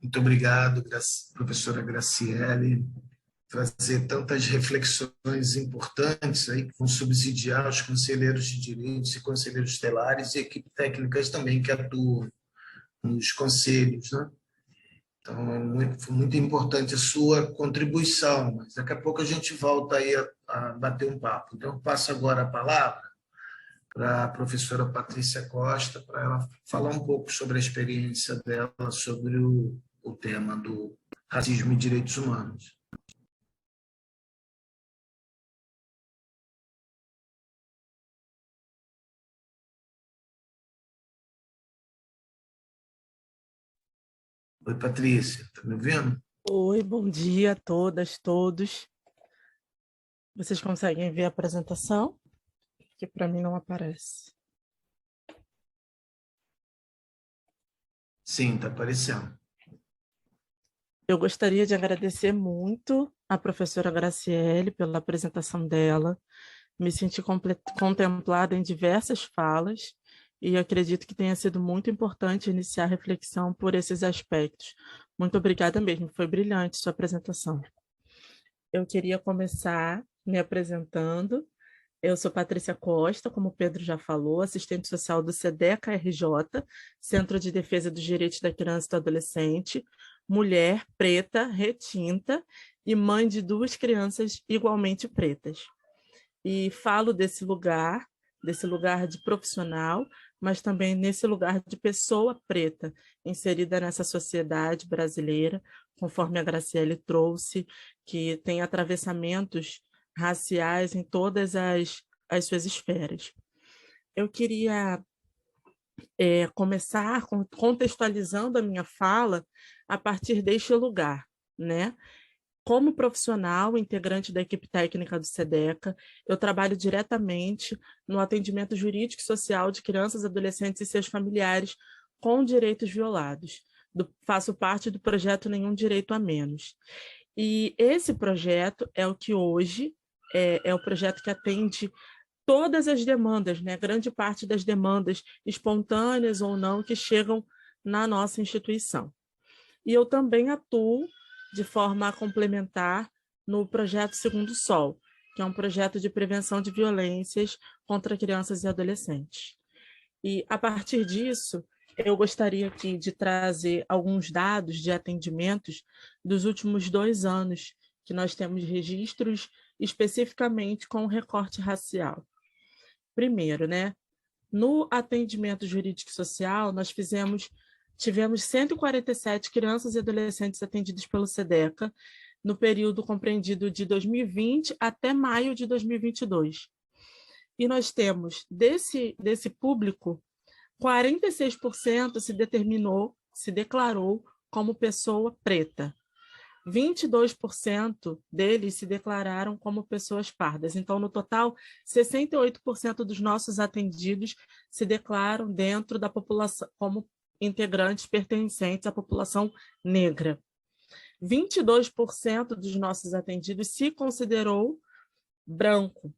Muito obrigado, professora Graciele, trazer tantas reflexões importantes aí que vão subsidiar os conselheiros de direitos e conselheiros estelares e equipes técnicas também que atuam nos conselhos, né? Então, foi muito importante a sua contribuição, mas daqui a pouco a gente volta aí a bater um papo. Então, eu passo agora a palavra para a professora Patrícia Costa, para ela falar um pouco sobre a experiência dela sobre o tema do racismo e direitos humanos. Oi, Patrícia, está me ouvindo? Oi, bom dia a todas, todos. Vocês conseguem ver a apresentação? Que para mim não aparece. Sim, está aparecendo. Eu gostaria de agradecer muito à professora Graciele pela apresentação dela. Me senti contemplada em diversas falas e acredito que tenha sido muito importante iniciar a reflexão por esses aspectos. Muito obrigada mesmo, foi brilhante sua apresentação. Eu queria começar me apresentando. Eu sou Patrícia Costa, como o Pedro já falou, assistente social do SEDECA-RJ, Centro de Defesa dos Direitos da Criança e do Adolescente, mulher, preta, retinta e mãe de 2 crianças igualmente pretas. E falo desse lugar de profissional, mas também nesse lugar de pessoa preta, inserida nessa sociedade brasileira, conforme a Graciele trouxe, que tem atravessamentos raciais em todas as suas esferas. Eu queria começar contextualizando a minha fala a partir deste lugar, né? Como profissional, integrante da equipe técnica do SEDECA, eu trabalho diretamente no atendimento jurídico e social de crianças, adolescentes e seus familiares com direitos violados. Faço parte do projeto Nenhum Direito a Menos. E esse projeto é o que hoje é o projeto que atende todas as demandas, né? Grande parte das demandas espontâneas ou não que chegam na nossa instituição. E eu também atuo de forma complementar no projeto Segundo Sol, que é um projeto de prevenção de violências contra crianças e adolescentes. E, a partir disso, eu gostaria aqui de trazer alguns dados de atendimentos dos últimos 2 anos, que nós temos registros especificamente com recorte racial. Primeiro, né, no atendimento jurídico e social, nós tivemos 147 crianças e adolescentes atendidos pelo SEDECA no período compreendido de 2020 até maio de 2022. E nós temos, desse público, 46% se declarou como pessoa preta. 22% deles se declararam como pessoas pardas. Então, no total, 68% dos nossos atendidos se declaram dentro da população, como integrantes pertencentes à população negra. 22% dos nossos atendidos se considerou branco.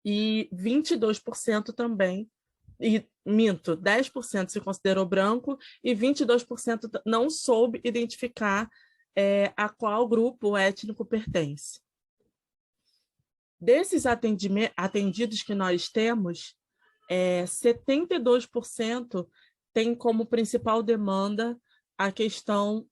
E 22% também, 10% se considerou branco e 22% não soube identificar a qual grupo étnico pertence. Desses atendidos que nós temos, 72% tem como principal demanda a questão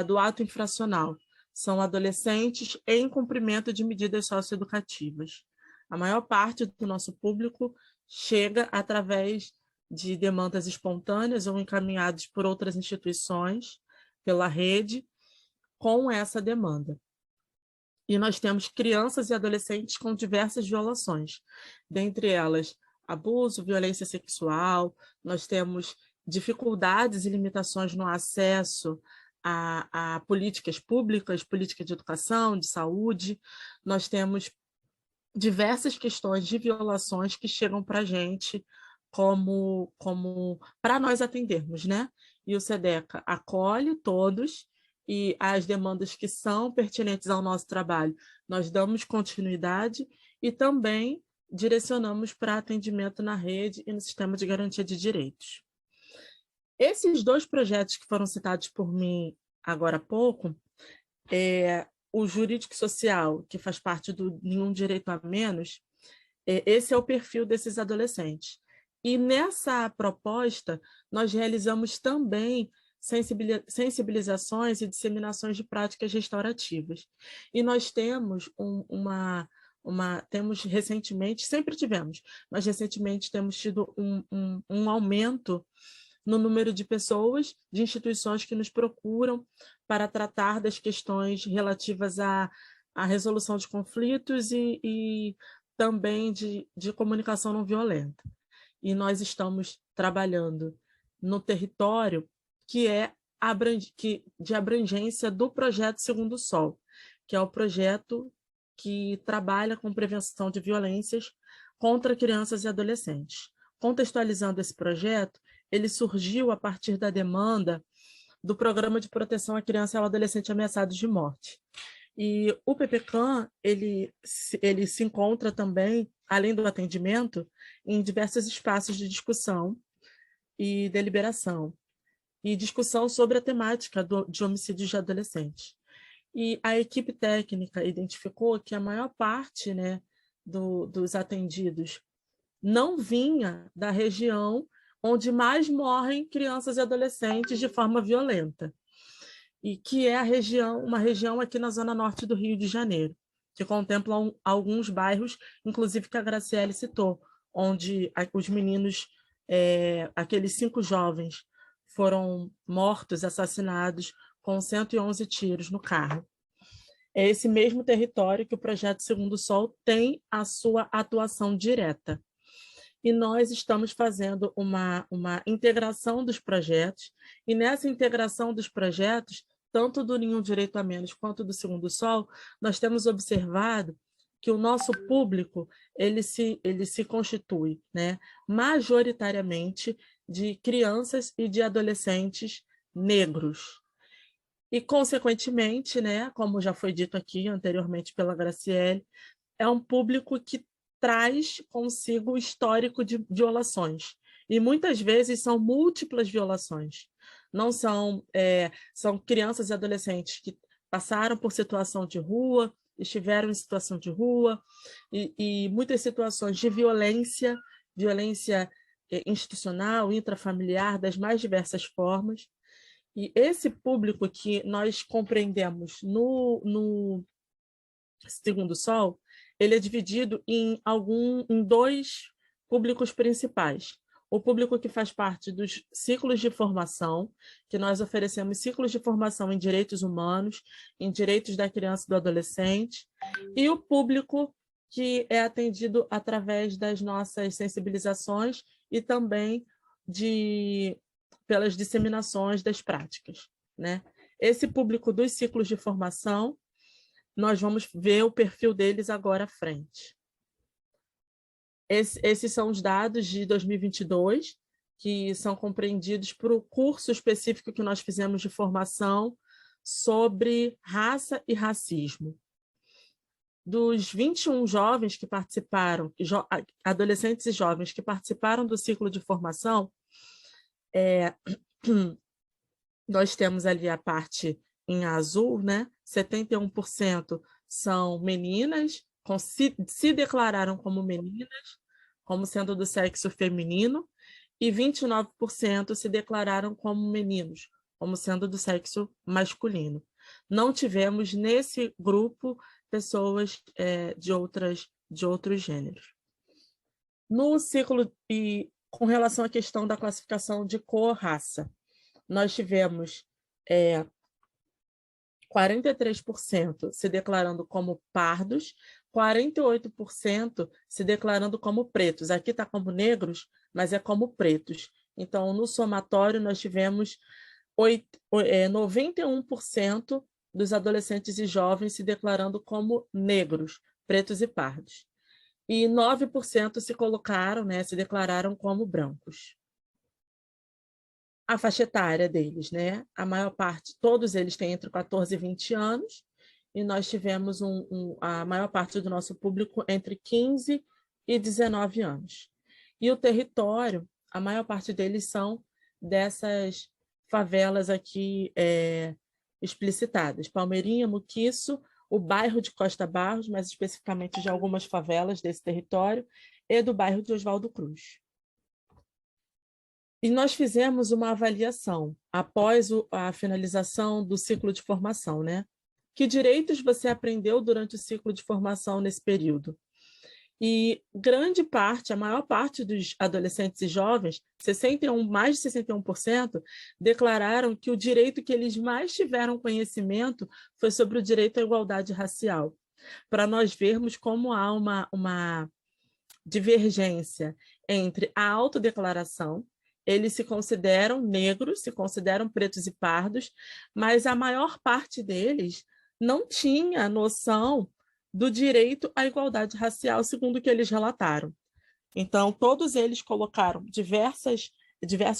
do ato infracional. São adolescentes em cumprimento de medidas socioeducativas. A maior parte do nosso público chega através de demandas espontâneas ou encaminhados por outras instituições, pela rede, com essa demanda. E nós temos crianças e adolescentes com diversas violações, dentre elas abuso, violência sexual, nós temos dificuldades e limitações no acesso a políticas públicas, política de educação, de saúde, nós temos diversas questões de violações que chegam para a gente como para nós atendermos, né? E o SEDECA acolhe todos e as demandas que são pertinentes ao nosso trabalho, nós damos continuidade e também direcionamos para atendimento na rede e no sistema de garantia de direitos. Esses dois projetos que foram citados por mim agora há pouco, o jurídico social, que faz parte do Nenhum Direito a Menos, esse é o perfil desses adolescentes. E nessa proposta, nós realizamos também sensibilizações e disseminações de práticas restaurativas. E nós temos temos recentemente, sempre tivemos, mas recentemente temos tido um aumento no número de pessoas, de instituições que nos procuram para tratar das questões relativas à resolução de conflitos e também de comunicação não violenta. E nós estamos trabalhando no território que é de abrangência do projeto Segundo Sol, que é o projeto que trabalha com prevenção de violências contra crianças e adolescentes. Contextualizando esse projeto, ele surgiu a partir da demanda do Programa de Proteção à Criança e ao Adolescente Ameaçados de Morte. E o PPCAM, ele se encontra também, além do atendimento, em diversos espaços de discussão e deliberação, e discussão sobre a temática de homicídios de adolescentes. E a equipe técnica identificou que a maior parte, né, dos atendidos não vinha da região onde mais morrem crianças e adolescentes de forma violenta, e que é uma região aqui na zona norte do Rio de Janeiro, que contempla alguns bairros, inclusive que a Graciele citou, onde os meninos, aqueles 5 jovens, foram mortos, assassinados, com 111 tiros no carro. É esse mesmo território que o Projeto Segundo Sol tem a sua atuação direta. E nós estamos fazendo uma integração dos projetos, e nessa integração dos projetos, tanto do Nenhum Direito a Menos quanto do Segundo Sol, nós temos observado que o nosso público ele se constitui, né, majoritariamente de crianças e de adolescentes negros. E, consequentemente, né, como já foi dito aqui anteriormente pela Graciele, é um público que traz consigo o histórico de violações. E muitas vezes são múltiplas violações. Não são crianças e adolescentes que passaram por situação de rua, estiveram em situação de rua, e muitas situações de violência institucional, intrafamiliar, das mais diversas formas. E esse público que nós compreendemos no Segundo Sol, ele é dividido em 2 públicos principais. O público que faz parte dos ciclos de formação, que nós oferecemos ciclos de formação em direitos humanos, em direitos da criança e do adolescente, e o público que é atendido através das nossas sensibilizações e também pelas disseminações das práticas, né? Esse público dos ciclos de formação, nós vamos ver o perfil deles agora à frente. Esses são os dados de 2022, que são compreendidos por um curso específico que nós fizemos de formação sobre raça e racismo. Dos 21 jovens que participaram, adolescentes e jovens que participaram do ciclo de formação, nós temos ali a parte em azul, né? 71% são meninas, se declararam como meninas, como sendo do sexo feminino, e 29% se declararam como meninos, como sendo do sexo masculino. Não tivemos nesse grupo pessoas de outros gêneros. No ciclo, e com relação à questão da classificação de cor-raça, nós tivemos 43% se declarando como pardos, 48% se declarando como pretos. Aqui está como negros, mas é como pretos. Então, no somatório, nós tivemos 91% dos adolescentes e jovens se declarando como negros, pretos e pardos. E 9% se colocaram, né, se declararam como brancos. A faixa etária deles, né? A maior parte, todos eles têm entre 14 e 20 anos, e nós tivemos a maior parte do nosso público entre 15 e 19 anos. E o território, a maior parte deles são dessas favelas aqui explicitadas: Palmeirinha, Muquiço, o bairro de Costa Barros, mais especificamente de algumas favelas desse território, e do bairro de Oswaldo Cruz. E nós fizemos uma avaliação após a finalização do ciclo de formação, né? Que direitos você aprendeu durante o ciclo de formação nesse período? E grande parte, a maior parte dos adolescentes e jovens, mais de 61%, declararam que o direito que eles mais tiveram conhecimento foi sobre o direito à igualdade racial, para nós vermos como há uma divergência entre a autodeclaração. Eles se consideram negros, se consideram pretos e pardos, mas a maior parte deles não tinha noção do direito à igualdade racial, segundo o que eles relataram. Então, todos eles colocaram diversos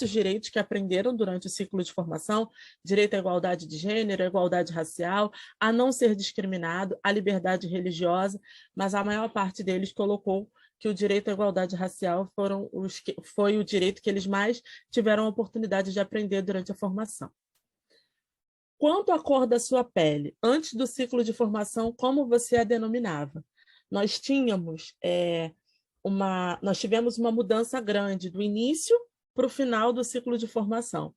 direitos que aprenderam durante o ciclo de formação: direito à igualdade de gênero, à igualdade racial, a não ser discriminado, à liberdade religiosa, mas a maior parte deles colocou que o direito à igualdade racial foi o direito que eles mais tiveram a oportunidade de aprender durante a formação. Quanto à cor da sua pele, antes do ciclo de formação, como você a denominava? Nós tivemos uma mudança grande do início para o final do ciclo de formação.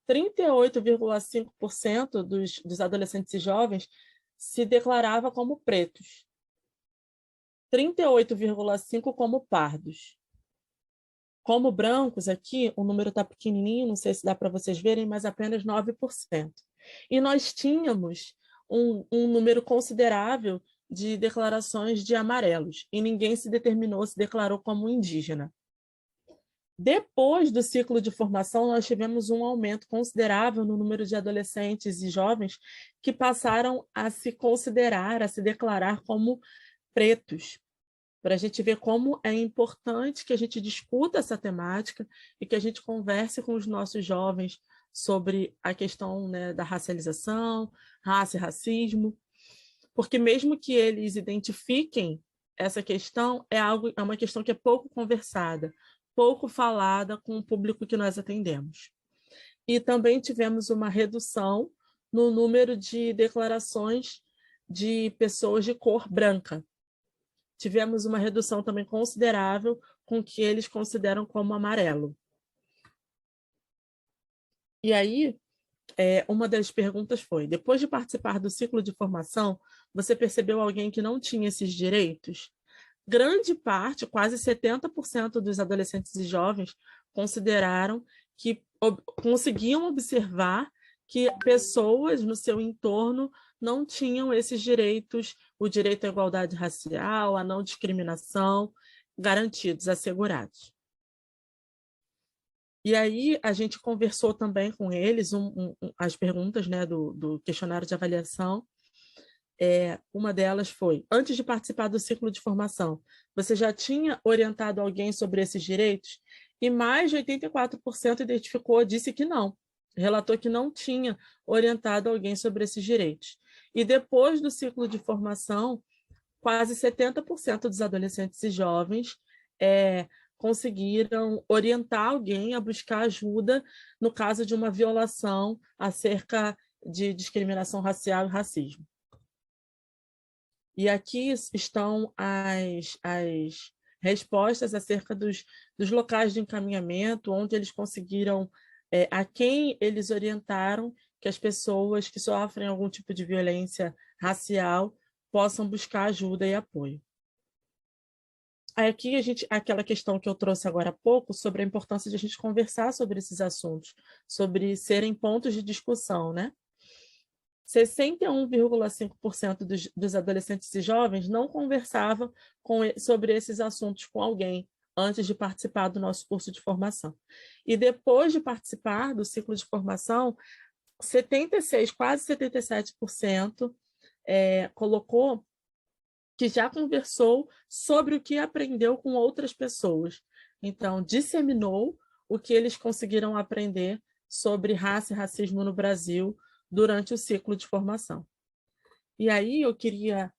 38,5% dos adolescentes e jovens se declarava como pretos, 38,5% como pardos. Como brancos, aqui o número está pequenininho, não sei se dá para vocês verem, mas apenas 9%. E nós tínhamos um número considerável de declarações de amarelos, e ninguém se declarou como indígena. Depois do ciclo de formação, nós tivemos um aumento considerável no número de adolescentes e jovens que passaram a se declarar como pretos, para a gente ver como é importante que a gente discuta essa temática e que a gente converse com os nossos jovens sobre a questão, né, da racialização, raça e racismo, porque mesmo que eles identifiquem essa questão, é uma questão que é pouco conversada, pouco falada com o público que nós atendemos. E também tivemos uma redução no número de declarações de pessoas de cor branca. Tivemos uma redução também considerável com o que eles consideram como amarelo. E aí, uma das perguntas foi: depois de participar do ciclo de formação, você percebeu alguém que não tinha esses direitos? Grande parte, quase 70% dos adolescentes e jovens consideraram que conseguiam observar que pessoas no seu entorno não tinham esses direitos, o direito à igualdade racial, à não discriminação, garantidos, assegurados. E aí a gente conversou também com eles, as perguntas, né, do questionário de avaliação. Uma delas foi: antes de participar do ciclo de formação, você já tinha orientado alguém sobre esses direitos? E mais de 84% disse que não, relatou que não tinha orientado alguém sobre esses direitos. E depois do ciclo de formação, quase 70% dos adolescentes e jovens conseguiram orientar alguém a buscar ajuda no caso de uma violação acerca de discriminação racial e racismo. E aqui estão as respostas acerca dos locais de encaminhamento, onde eles conseguiram, a quem eles orientaram que as pessoas que sofrem algum tipo de violência racial possam buscar ajuda e apoio. Aqui aquela questão que eu trouxe agora há pouco sobre a importância de a gente conversar sobre esses assuntos, sobre serem pontos de discussão, né? 61,5% dos adolescentes e jovens não conversavam sobre esses assuntos com alguém antes de participar do nosso curso de formação. E depois de participar do ciclo de formação, 76%, quase 77%, colocou que já conversou sobre o que aprendeu com outras pessoas. Então, disseminou o que eles conseguiram aprender sobre raça e racismo no Brasil durante o ciclo de formação. E aí eu queria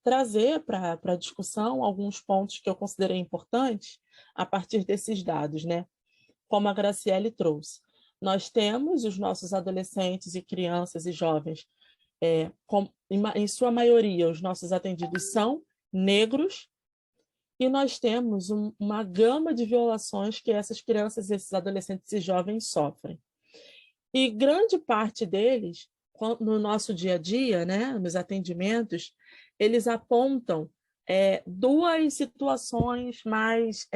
trazer para a discussão alguns pontos que eu considerei importantes a partir desses dados, né? Como a Graciele trouxe. Nós temos os nossos adolescentes e crianças e jovens, em sua maioria, os nossos atendidos são negros, e nós temos uma gama de violações que essas crianças, esses adolescentes e jovens sofrem. E grande parte deles, no nosso dia a dia, né, nos atendimentos, eles apontam duas situações mais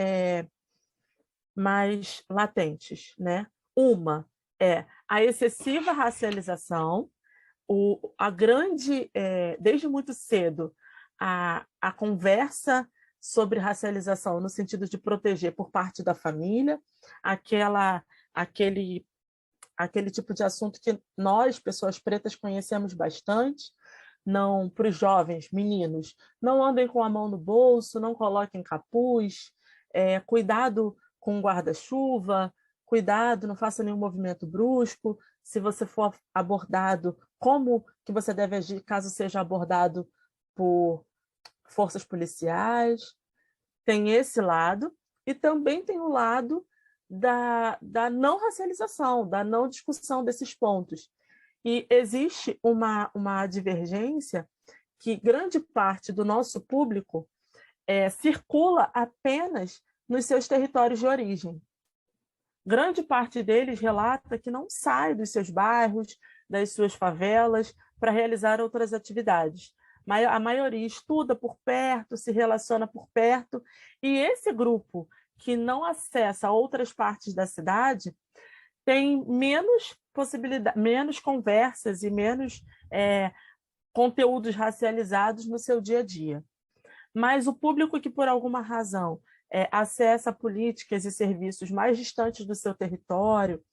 latentes, né? Uma é a excessiva racialização, desde muito cedo, a conversa sobre racialização no sentido de proteger por parte da família, aquele tipo de assunto que nós, pessoas pretas, conhecemos bastante. Não, para os jovens, meninos, não andem com a mão no bolso, não coloquem capuz, cuidado com o guarda-chuva, cuidado, não faça nenhum movimento brusco. Se você for abordado, como que você deve agir caso seja abordado por forças policiais? Tem esse lado, e também tem o lado da não racialização, da não discussão desses pontos. E existe uma divergência que grande parte do nosso público circula apenas nos seus territórios de origem. Grande parte deles relata que não sai dos seus bairros, das suas favelas, para realizar outras atividades. A maioria estuda por perto, se relaciona por perto, e esse grupo que não acessa outras partes da cidade tem menos possibilidade, menos conversas e menos conteúdos racializados no seu dia a dia. Mas o público que, por alguma razão, acessa políticas e serviços mais distantes do seu território,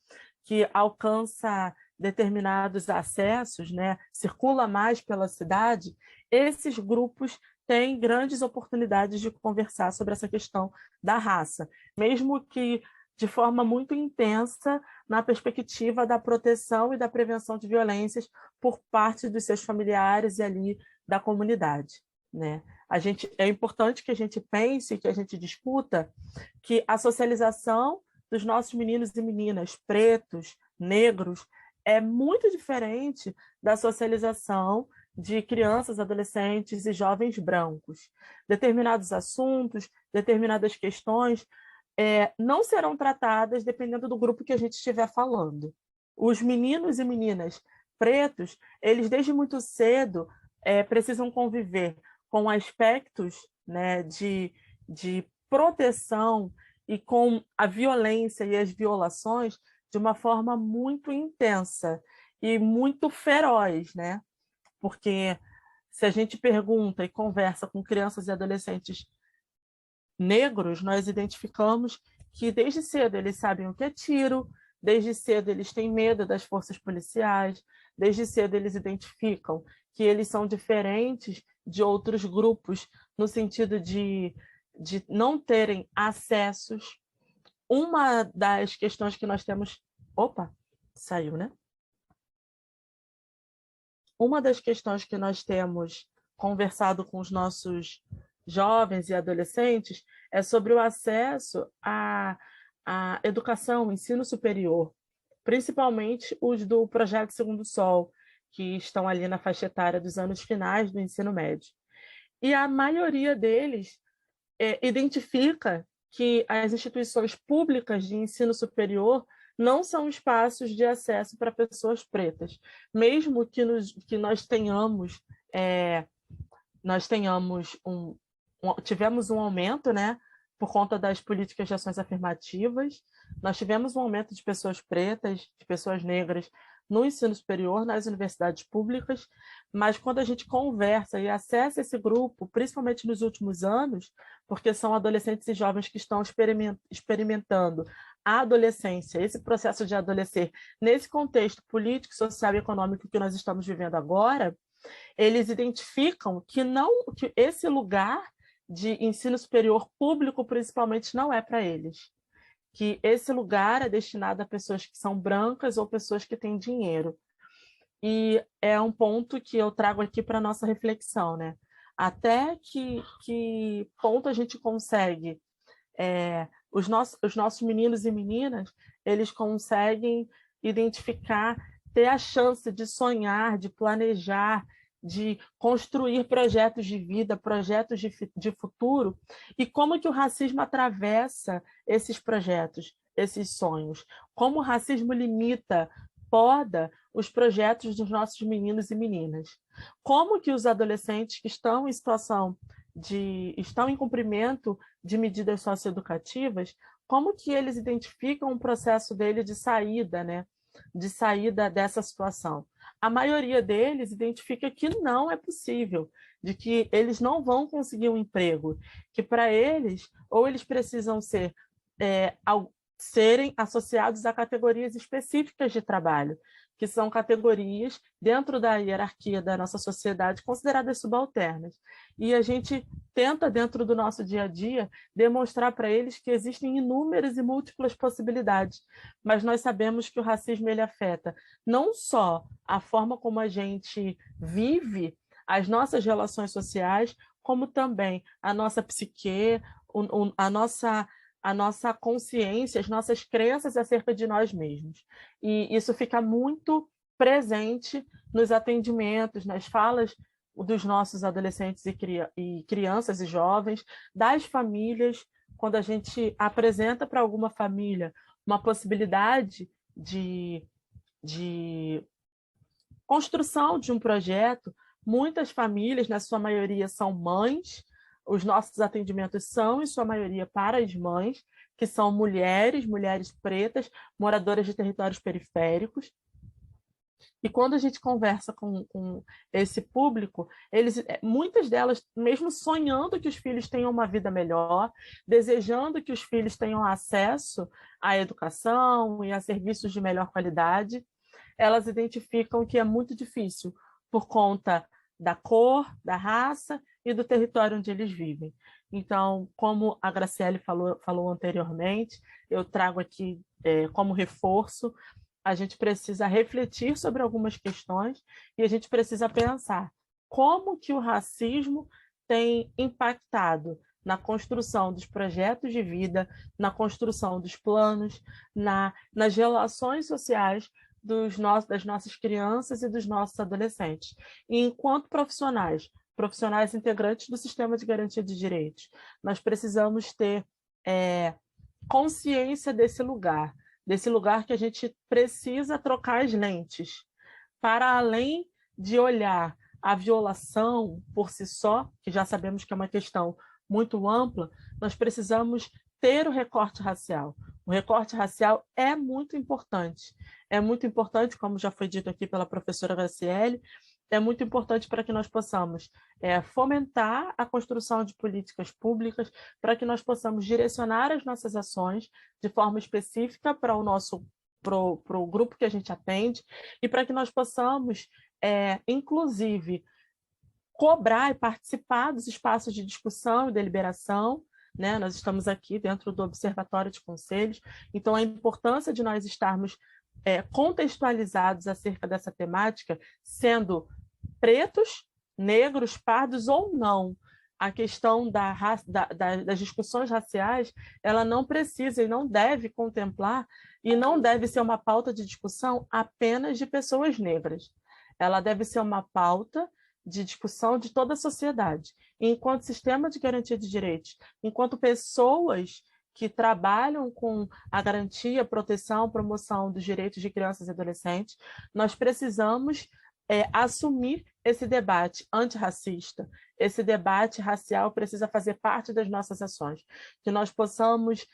que alcança determinados acessos, né, circula mais pela cidade, esses grupos têm grandes oportunidades de conversar sobre essa questão da raça, mesmo que de forma muito intensa na perspectiva da proteção e da prevenção de violências por parte dos seus familiares e ali da comunidade, né? É importante que a gente pense, que a gente discuta que a socialização dos nossos meninos e meninas pretos, negros, é muito diferente da socialização de crianças, adolescentes e jovens brancos. Determinados assuntos, determinadas questões não serão tratadas dependendo do grupo que a gente estiver falando. Os meninos e meninas pretos, eles desde muito cedo precisam conviver com aspectos, né, de proteção e com a violência e as violações de uma forma muito intensa e muito feroz, né? Porque se a gente pergunta e conversa com crianças e adolescentes negros, nós identificamos que desde cedo eles sabem o que é tiro, desde cedo eles têm medo das forças policiais, desde cedo eles identificam que eles são diferentes de outros grupos, no sentido de não terem acessos. Uma das questões que nós temos... Opa, saiu, né? Uma das questões que nós temos conversado com os nossos jovens e adolescentes é sobre o acesso à educação, ensino superior, principalmente os do Projeto Segundo Sol, que estão ali na faixa etária dos anos finais do ensino médio. E a maioria deles identifica que as instituições públicas de ensino superior não são espaços de acesso para pessoas pretas, mesmo que nós tenhamos tivemos um aumento, né, por conta das políticas de ações afirmativas, nós tivemos um aumento de pessoas pretas, de pessoas negras no ensino superior, nas universidades públicas, mas quando a gente conversa e acessa esse grupo, principalmente nos últimos anos, porque são adolescentes e jovens que estão experimentando a adolescência, esse processo de adolescer, nesse contexto político, social e econômico que nós estamos vivendo agora, eles identificam que esse lugar de ensino superior público, principalmente, não é para eles. Que esse lugar é destinado a pessoas que são brancas ou pessoas que têm dinheiro. E é um ponto que eu trago aqui para a nossa reflexão, né? Até que ponto a gente consegue... os nossos meninos e meninas, eles conseguem identificar, ter a chance de sonhar, de planejar, de construir projetos de vida, projetos de futuro, e como que o racismo atravessa esses projetos, esses sonhos, como o racismo limita, poda os projetos dos nossos meninos e meninas, como que os adolescentes que estão em situação estão em cumprimento de medidas socioeducativas, como que eles identificam o processo dele de saída, né? De saída dessa situação. A maioria deles identifica que não é possível, de que eles não vão conseguir um emprego, que para eles, ou eles precisam serem associados a categorias específicas de trabalho, que são categorias dentro da hierarquia da nossa sociedade consideradas subalternas. E a gente tenta, dentro do nosso dia a dia, demonstrar para eles que existem inúmeras e múltiplas possibilidades, mas nós sabemos que o racismo ele afeta não só a forma como a gente vive as nossas relações sociais, como também a nossa psique, a nossa consciência, as nossas crenças acerca de nós mesmos. E isso fica muito presente nos atendimentos, nas falas dos nossos adolescentes e crianças e jovens, das famílias, quando a gente apresenta para alguma família uma possibilidade de construção de um projeto, muitas famílias, na sua maioria, são mães. Os nossos atendimentos são, em sua maioria, para as mães, que são mulheres pretas, moradoras de territórios periféricos. E quando a gente conversa com esse público, muitas delas, mesmo sonhando que os filhos tenham uma vida melhor, desejando que os filhos tenham acesso à educação e a serviços de melhor qualidade, elas identificam que é muito difícil por conta da cor, da raça e do território onde eles vivem. Então, como a Graciele falou anteriormente, eu trago aqui como reforço, a gente precisa refletir sobre algumas questões e a gente precisa pensar como que o racismo tem impactado na construção dos projetos de vida, na construção dos planos, nas relações sociais das nossas crianças e dos nossos adolescentes. E enquanto profissionais integrantes do sistema de garantia de direitos, nós precisamos ter consciência desse lugar que a gente precisa trocar as lentes, para além de olhar a violação por si só, que já sabemos que é uma questão muito ampla, nós precisamos ter o recorte racial. O recorte racial é muito importante, como já foi dito aqui pela professora Graciele, é muito importante para que nós possamos fomentar a construção de políticas públicas, para que nós possamos direcionar as nossas ações de forma específica para o grupo que a gente atende, e para que nós possamos, inclusive, cobrar e participar dos espaços de discussão e deliberação, né? Nós estamos aqui dentro do Observatório de Conselhos, então a importância de nós estarmos contextualizados acerca dessa temática, sendo pretos, negros, pardos ou não. A questão das discussões raciais, ela não precisa e não deve contemplar, e não deve ser uma pauta de discussão apenas de pessoas negras. Ela deve ser uma pauta de discussão de toda a sociedade. E enquanto sistema de garantia de direitos, enquanto pessoas que trabalham com a garantia, proteção, promoção dos direitos de crianças e adolescentes, nós precisamos assumir esse debate antirracista. Esse debate racial precisa fazer parte das nossas ações, que nós possamos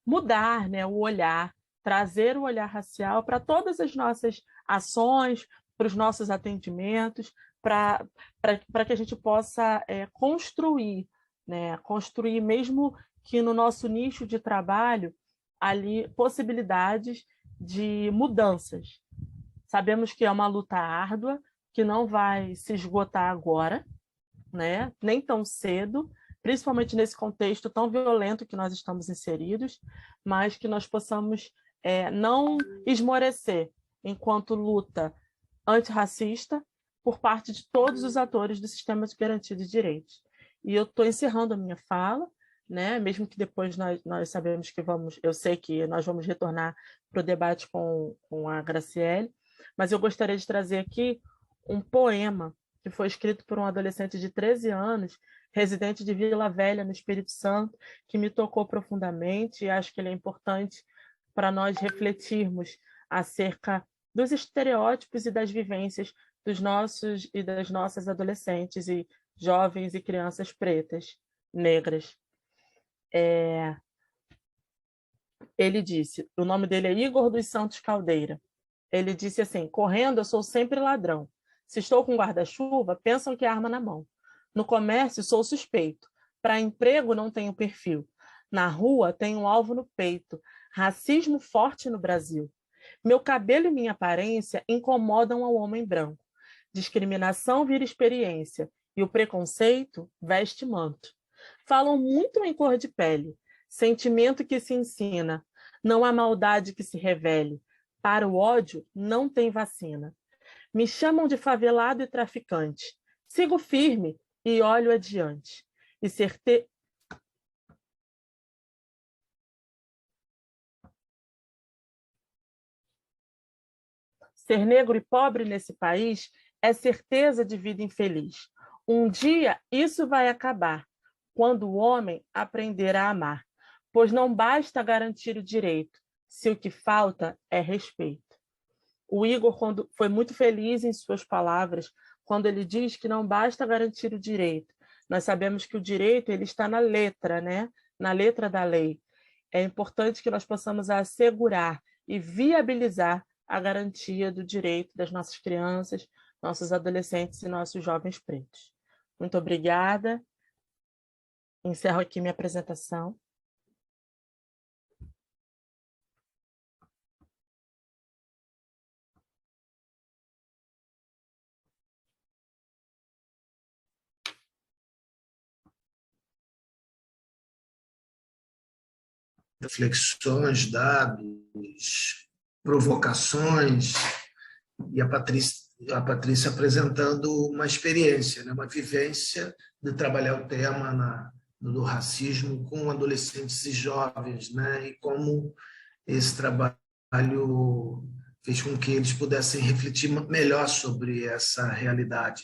mudar, né, o olhar, trazer o olhar racial para todas as nossas ações, para os nossos atendimentos, para que a gente possa construir, né, construir mesmo que no nosso nicho de trabalho, ali, possibilidades de mudanças. Sabemos que é uma luta árdua, que não vai se esgotar agora, né? Nem tão cedo, principalmente nesse contexto tão violento que nós estamos inseridos, mas que nós possamos não esmorecer enquanto luta antirracista por parte de todos os atores do sistema de garantia de direitos. E eu estou encerrando a minha fala, né? Mesmo que depois nós sabemos que eu sei que nós vamos retornar para o debate com a Graciele, mas eu gostaria de trazer aqui um poema que foi escrito por um adolescente de 13 anos, residente de Vila Velha, no Espírito Santo, que me tocou profundamente, e acho que ele é importante para nós refletirmos acerca dos estereótipos e das vivências dos nossos e das nossas adolescentes e jovens e crianças pretas, negras. Ele disse, o nome dele é Igor dos Santos Caldeira, ele disse assim: correndo eu sou sempre ladrão, se estou com guarda-chuva, pensam que é arma na mão. No comércio sou suspeito, para emprego não tenho perfil, na rua tenho um alvo no peito, racismo forte no Brasil. Meu cabelo e minha aparência incomodam ao homem branco. Discriminação vira experiência e o preconceito veste manto. Falam muito em cor de pele, sentimento que se ensina. Não há maldade que se revele. Para o ódio não tem vacina. Me chamam de favelado e traficante. Sigo firme e olho adiante. E Ser negro e pobre nesse país é certeza de vida infeliz. Um dia isso vai acabar, quando o homem aprender a amar, pois não basta garantir o direito, se o que falta é respeito. O Igor foi muito feliz em suas palavras, quando ele diz que não basta garantir o direito. Nós sabemos que o direito ele está na letra, né? Na letra da lei. É importante que nós possamos assegurar e viabilizar a garantia do direito das nossas crianças, nossos adolescentes e nossos jovens pretos. Muito obrigada. Encerro aqui minha apresentação. Reflexões, dados, provocações, e a Patrícia apresentando uma experiência, né, uma vivência de trabalhar o tema do racismo com adolescentes e jovens, né, e como esse trabalho fez com que eles pudessem refletir melhor sobre essa realidade.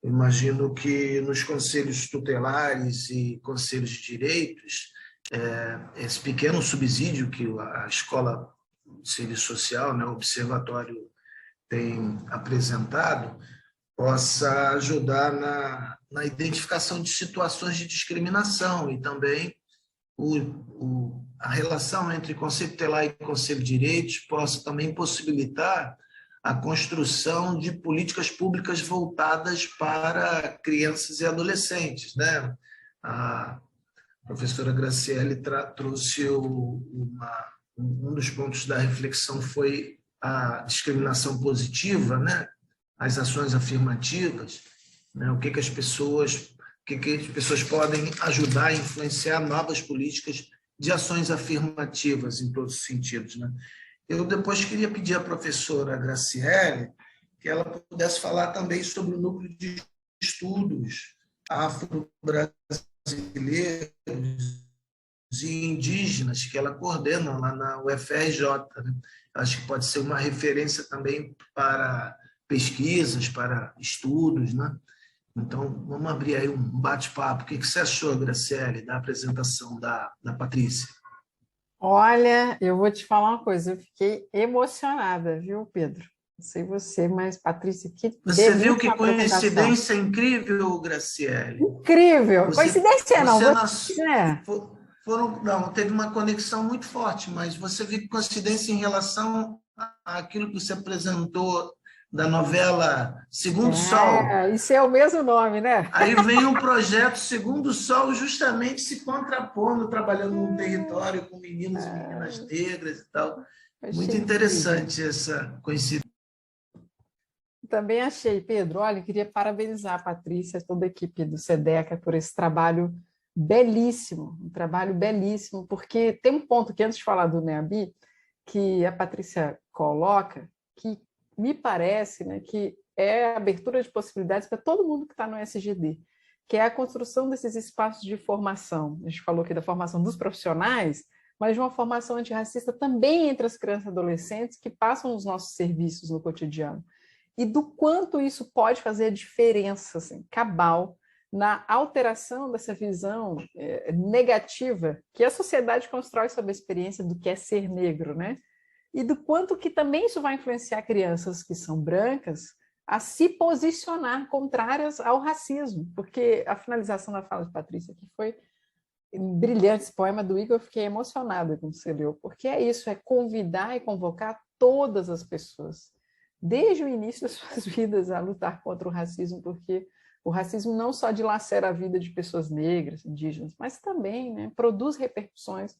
Eu imagino que nos conselhos tutelares e conselhos de direitos, esse pequeno subsídio que a Escola de Serviço Social, né, o Observatório, tem apresentado, possa ajudar na identificação de situações de discriminação e também a relação entre Conselho Tutelar e Conselho de Direitos possa também possibilitar a construção de políticas públicas voltadas para crianças e adolescentes, né? A professora Graciele trouxe um dos pontos da reflexão foi a discriminação positiva, né? As ações afirmativas, né? O que as pessoas podem ajudar a influenciar novas políticas de ações afirmativas em todos os sentidos, né? Eu depois queria pedir à professora Graciele que ela pudesse falar também sobre o núcleo de estudos afro-brasileiros e indígenas que ela coordena lá na UFRJ, né? Acho que pode ser uma referência também para pesquisas, para estudos, né? Então, vamos abrir aí um bate-papo. O que você achou, Graciele, da apresentação da Patrícia? Olha, eu vou te falar uma coisa, eu fiquei emocionada, viu, Pedro? Não sei você, mas Patrícia, que Você viu delícia que a apresentação. coincidência incrível, Graciele? Incrível! Coincidência não, não, teve uma conexão muito forte, mas você viu coincidência em relação àquilo que você apresentou da novela Segundo Sol. Isso é o mesmo nome, né? Aí vem um projeto Segundo Sol justamente se contrapondo, trabalhando num território com meninos e meninas negras e tal. Muito interessante essa coincidência. Também achei, Pedro. Olha, eu queria parabenizar a Patrícia e toda a equipe do SEDECA por esse trabalho belíssimo, um trabalho belíssimo, porque tem um ponto que, antes de falar do NEABI, que a Patrícia coloca, que me parece, né, que é a abertura de possibilidades para todo mundo que está no SGD, que é a construção desses espaços de formação. A gente falou aqui da formação dos profissionais, mas de uma formação antirracista também entre as crianças e adolescentes que passam nos nossos serviços no cotidiano. E do quanto isso pode fazer a diferença, assim, cabal, na alteração dessa visão negativa que a sociedade constrói sobre a experiência do que é ser negro, né? E do quanto que também isso vai influenciar crianças que são brancas a se posicionar contrárias ao racismo, porque a finalização da fala de Patrícia aqui foi brilhante, esse poema do Igor, eu fiquei emocionada quando você leu, porque é isso, é convidar e convocar todas as pessoas, desde o início das suas vidas, a lutar contra o racismo, porque o racismo não só dilacera a vida de pessoas negras, indígenas, mas também, né, produz repercussões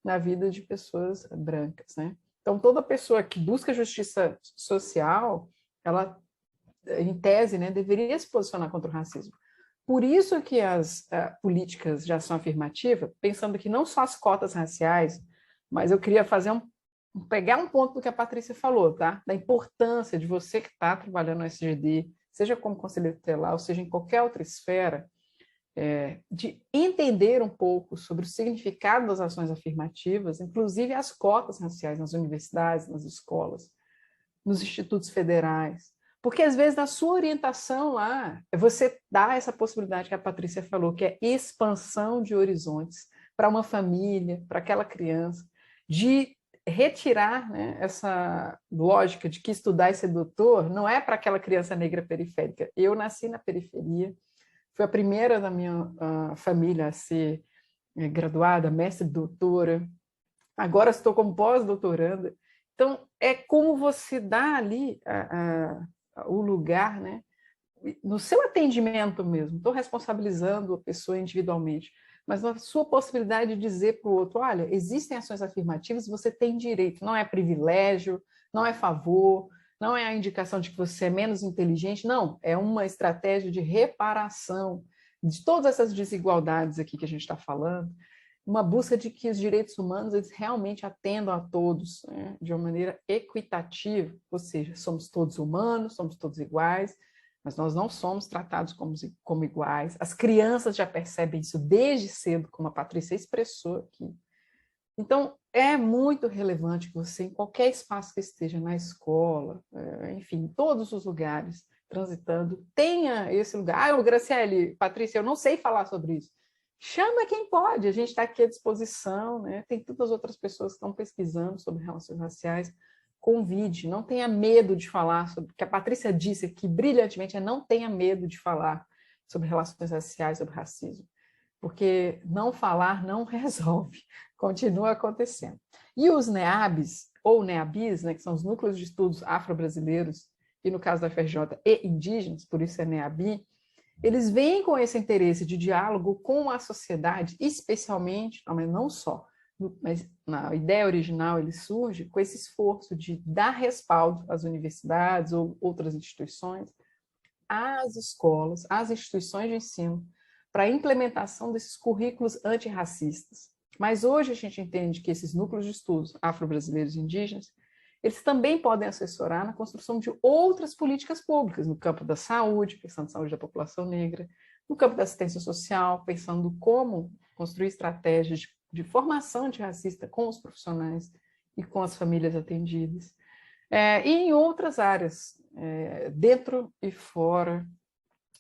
na vida de pessoas brancas, né? Então, toda pessoa que busca justiça social, ela, em tese, né, deveria se posicionar contra o racismo. Por isso que as políticas de ação afirmativa, pensando que não só as cotas raciais, mas eu queria pegar um ponto do que a Patrícia falou, tá? Da importância de você que está trabalhando no SGD, seja como conselheiro tutelar, ou seja em qualquer outra esfera, de entender um pouco sobre o significado das ações afirmativas, inclusive as cotas raciais nas universidades, nas escolas, nos institutos federais. Porque, às vezes, na sua orientação lá, você dá essa possibilidade que a Patrícia falou, que é expansão de horizontes para uma família, para aquela criança, de retirar, né, essa lógica de que estudar e ser doutor não é para aquela criança negra periférica. Eu nasci na periferia, fui a primeira da minha família a ser graduada, mestre, doutora, agora estou como pós-doutoranda. Então, é como você dá ali o lugar, né, no seu atendimento mesmo, estou responsabilizando a pessoa individualmente, mas na sua possibilidade de dizer para o outro, olha, existem ações afirmativas, você tem direito, não é privilégio, não é favor, não é a indicação de que você é menos inteligente, não, é uma estratégia de reparação de todas essas desigualdades aqui que a gente está falando, uma busca de que os direitos humanos eles realmente atendam a todos, né, de uma maneira equitativa, ou seja, somos todos humanos, somos todos iguais, mas nós não somos tratados como iguais. As crianças já percebem isso desde cedo, como a Patrícia expressou aqui. Então, é muito relevante que você, em qualquer espaço que esteja, na escola, enfim, em todos os lugares, transitando, tenha esse lugar. Graciele, Patrícia, eu não sei falar sobre isso. Chama quem pode, a gente está aqui à disposição, né? Tem tantas outras pessoas que estão pesquisando sobre relações raciais. Convide, não tenha medo de falar sobre o que a Patrícia disse aqui brilhantemente, não tenha medo de falar sobre relações raciais, sobre racismo, porque não falar não resolve, continua acontecendo. E os NEABs, ou NEABIs, né, que são os Núcleos de Estudos Afro-Brasileiros, e no caso da FRJ, e indígenas, por isso é NEABI, eles vêm com esse interesse de diálogo com a sociedade, especialmente, mas não só, mas na ideia original ele surge com esse esforço de dar respaldo às universidades ou outras instituições, às escolas, às instituições de ensino, para a implementação desses currículos antirracistas. Mas hoje a gente entende que esses núcleos de estudos afro-brasileiros e indígenas, eles também podem assessorar na construção de outras políticas públicas, no campo da saúde, pensando na saúde da população negra, no campo da assistência social, pensando como construir estratégias de formação antirracista com os profissionais e com as famílias atendidas, e em outras áreas, dentro e fora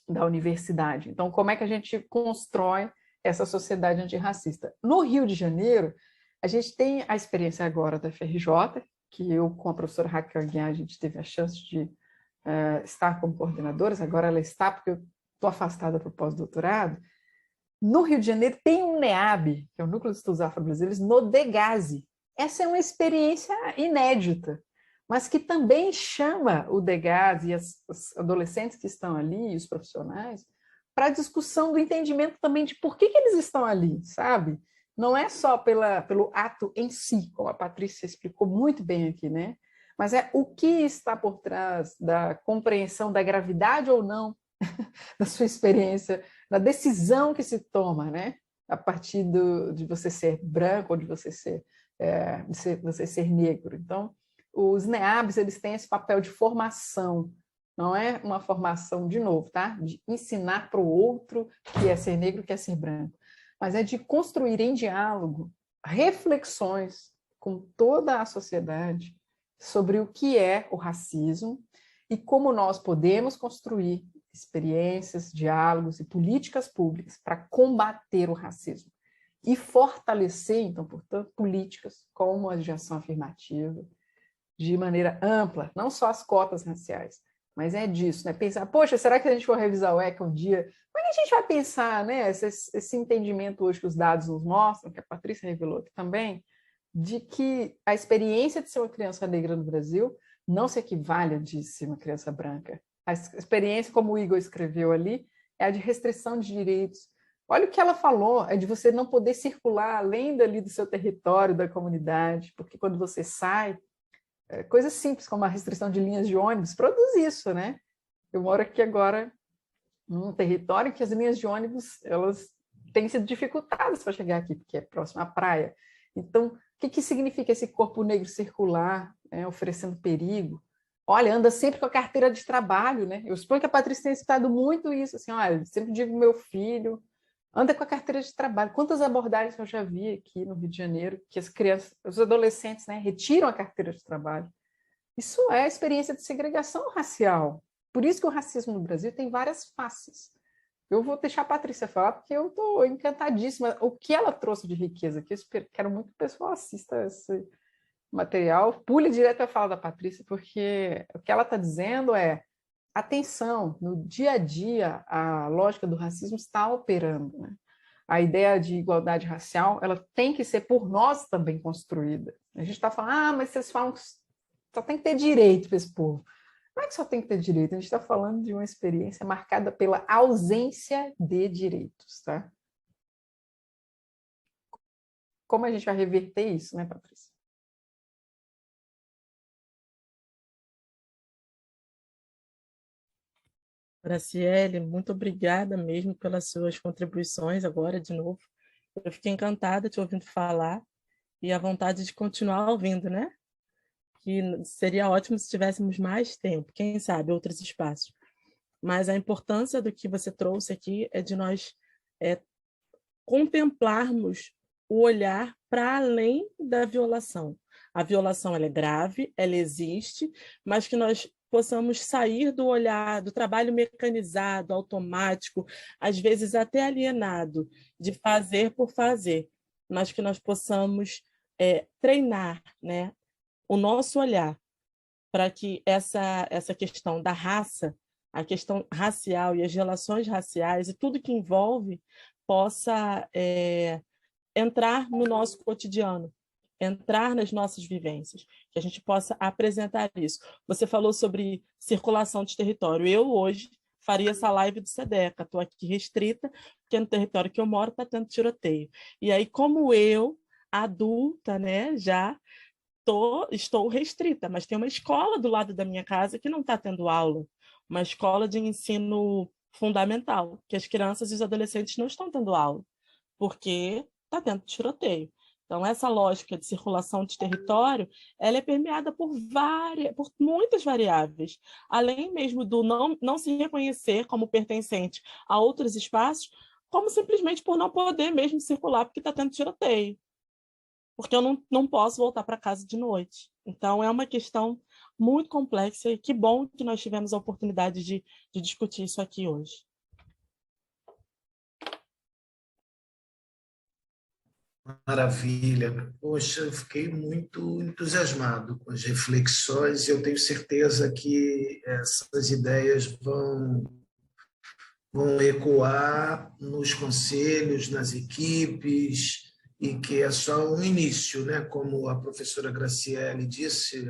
da universidade. Então, como é que a gente constrói essa sociedade antirracista? No Rio de Janeiro, a gente tem a experiência agora da FRJ, que eu, com a professora Raquel Aguiar, a gente teve a chance de estar como coordenadoras, agora ela está, porque eu estou afastada para o pós-doutorado. No Rio de Janeiro tem um NEAB, que é o Núcleo de Estudos Afro-Brasileiros, no DEGASE. Essa é uma experiência inédita, mas que também chama o DEGASE e os adolescentes que estão ali, e os profissionais, para a discussão do entendimento também de por que eles estão ali, sabe? Não é só pelo ato em si, como a Patrícia explicou muito bem aqui, né? Mas é o que está por trás da compreensão da gravidade ou não da sua experiência, da decisão que se toma, né? A partir de você ser branco ou de você ser negro. Então, os NEABs, eles têm esse papel de formação, não é uma formação, de novo, tá? De ensinar para o outro que é ser negro, que é ser branco, mas é de construir em diálogo reflexões com toda a sociedade sobre o que é o racismo e como nós podemos construir experiências, diálogos e políticas públicas para combater o racismo e fortalecer, então, portanto, políticas como a de ação afirmativa, de maneira ampla, não só as cotas raciais, mas é disso, né? Pensar, poxa, será que a gente for revisar o ECA um dia, como é que a gente vai pensar, né? Esse entendimento hoje que os dados nos mostram, que a Patrícia revelou aqui também, de que a experiência de ser uma criança negra no Brasil não se equivale a de ser uma criança branca. A experiência, como o Igor escreveu ali, é a de restrição de direitos. Olha o que ela falou, é de você não poder circular além dali do seu território, da comunidade, porque quando você sai, coisas simples como a restrição de linhas de ônibus produz isso, né? Eu moro aqui agora num território que as linhas de ônibus elas têm sido dificultadas para chegar aqui, porque é próximo à praia. Então, o que significa esse corpo negro circular, oferecendo perigo? Olha, anda sempre com a carteira de trabalho, né? Eu suponho que a Patrícia tem citado muito isso, assim, olha, sempre digo ao meu filho, anda com a carteira de trabalho. Quantas abordagens eu já vi aqui no Rio de Janeiro, que as crianças, os adolescentes, né, retiram a carteira de trabalho. Isso é a experiência de segregação racial. Por isso que o racismo no Brasil tem várias faces. Eu vou deixar a Patrícia falar, porque eu estou encantadíssima. O que ela trouxe de riqueza aqui, eu quero muito que o pessoal assista esse material, pule direto à fala da Patrícia, porque o que ela está dizendo é: atenção, no dia a dia, a lógica do racismo está operando, né? A ideia de igualdade racial, ela tem que ser por nós também construída. A gente está falando, mas vocês falam que só tem que ter direito para esse povo. Não é que só tem que ter direito, a gente está falando de uma experiência marcada pela ausência de direitos, tá? Como a gente vai reverter isso, né, Patrícia? Graciele, muito obrigada mesmo pelas suas contribuições agora, de novo. Eu fiquei encantada te ouvindo falar e a vontade de continuar ouvindo, né? Que seria ótimo se tivéssemos mais tempo, quem sabe, outros espaços. Mas a importância do que você trouxe aqui é de nós contemplarmos o olhar para além da violação. A violação ela é grave, ela existe, mas que nós possamos sair do olhar, do trabalho mecanizado, automático, às vezes até alienado, de fazer por fazer, mas que nós possamos treinar, né, o nosso olhar para que essa questão da raça, a questão racial e as relações raciais e tudo que envolve possa entrar no nosso cotidiano, entrar nas nossas vivências, que a gente possa apresentar isso. Você falou sobre circulação de território. Eu, hoje, faria essa live do SEDECA. Estou aqui restrita, porque no território que eu moro está tendo tiroteio. E aí, como eu, adulta, né, já estou restrita, mas tem uma escola do lado da minha casa que não está tendo aula, uma escola de ensino fundamental, que as crianças e os adolescentes não estão tendo aula, porque está tendo tiroteio. Então, essa lógica de circulação de território, ela é permeada por muitas variáveis, além mesmo do não se reconhecer como pertencente a outros espaços, como simplesmente por não poder mesmo circular porque está tendo tiroteio, porque eu não posso voltar para casa de noite. Então, é uma questão muito complexa e que bom que nós tivemos a oportunidade de discutir isso aqui hoje. Maravilha. Poxa, eu fiquei muito entusiasmado com as reflexões e eu tenho certeza que essas ideias vão ecoar nos conselhos, nas equipes, e que é só um início, né? Como a professora Graciele disse,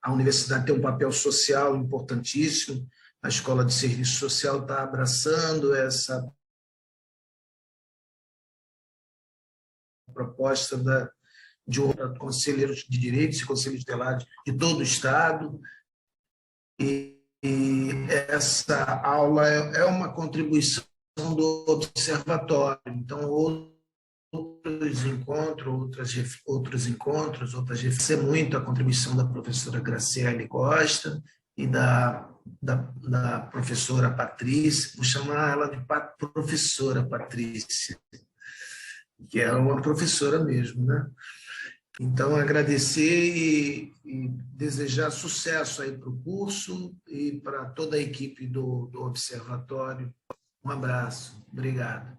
a universidade tem um papel social importantíssimo, a Escola de Serviço Social está abraçando essa proposta de conselheiros de direitos e conselheiros tutelares de todo o Estado, e essa aula é uma contribuição do observatório. Então, outros encontros, ser muito a contribuição da professora Graciele Costa e da professora Patrícia, vou chamar ela de professora Patrícia, que é uma professora mesmo, né? Então, agradecer e desejar sucesso aí para o curso e para toda a equipe do Observatório. Um abraço. Obrigado.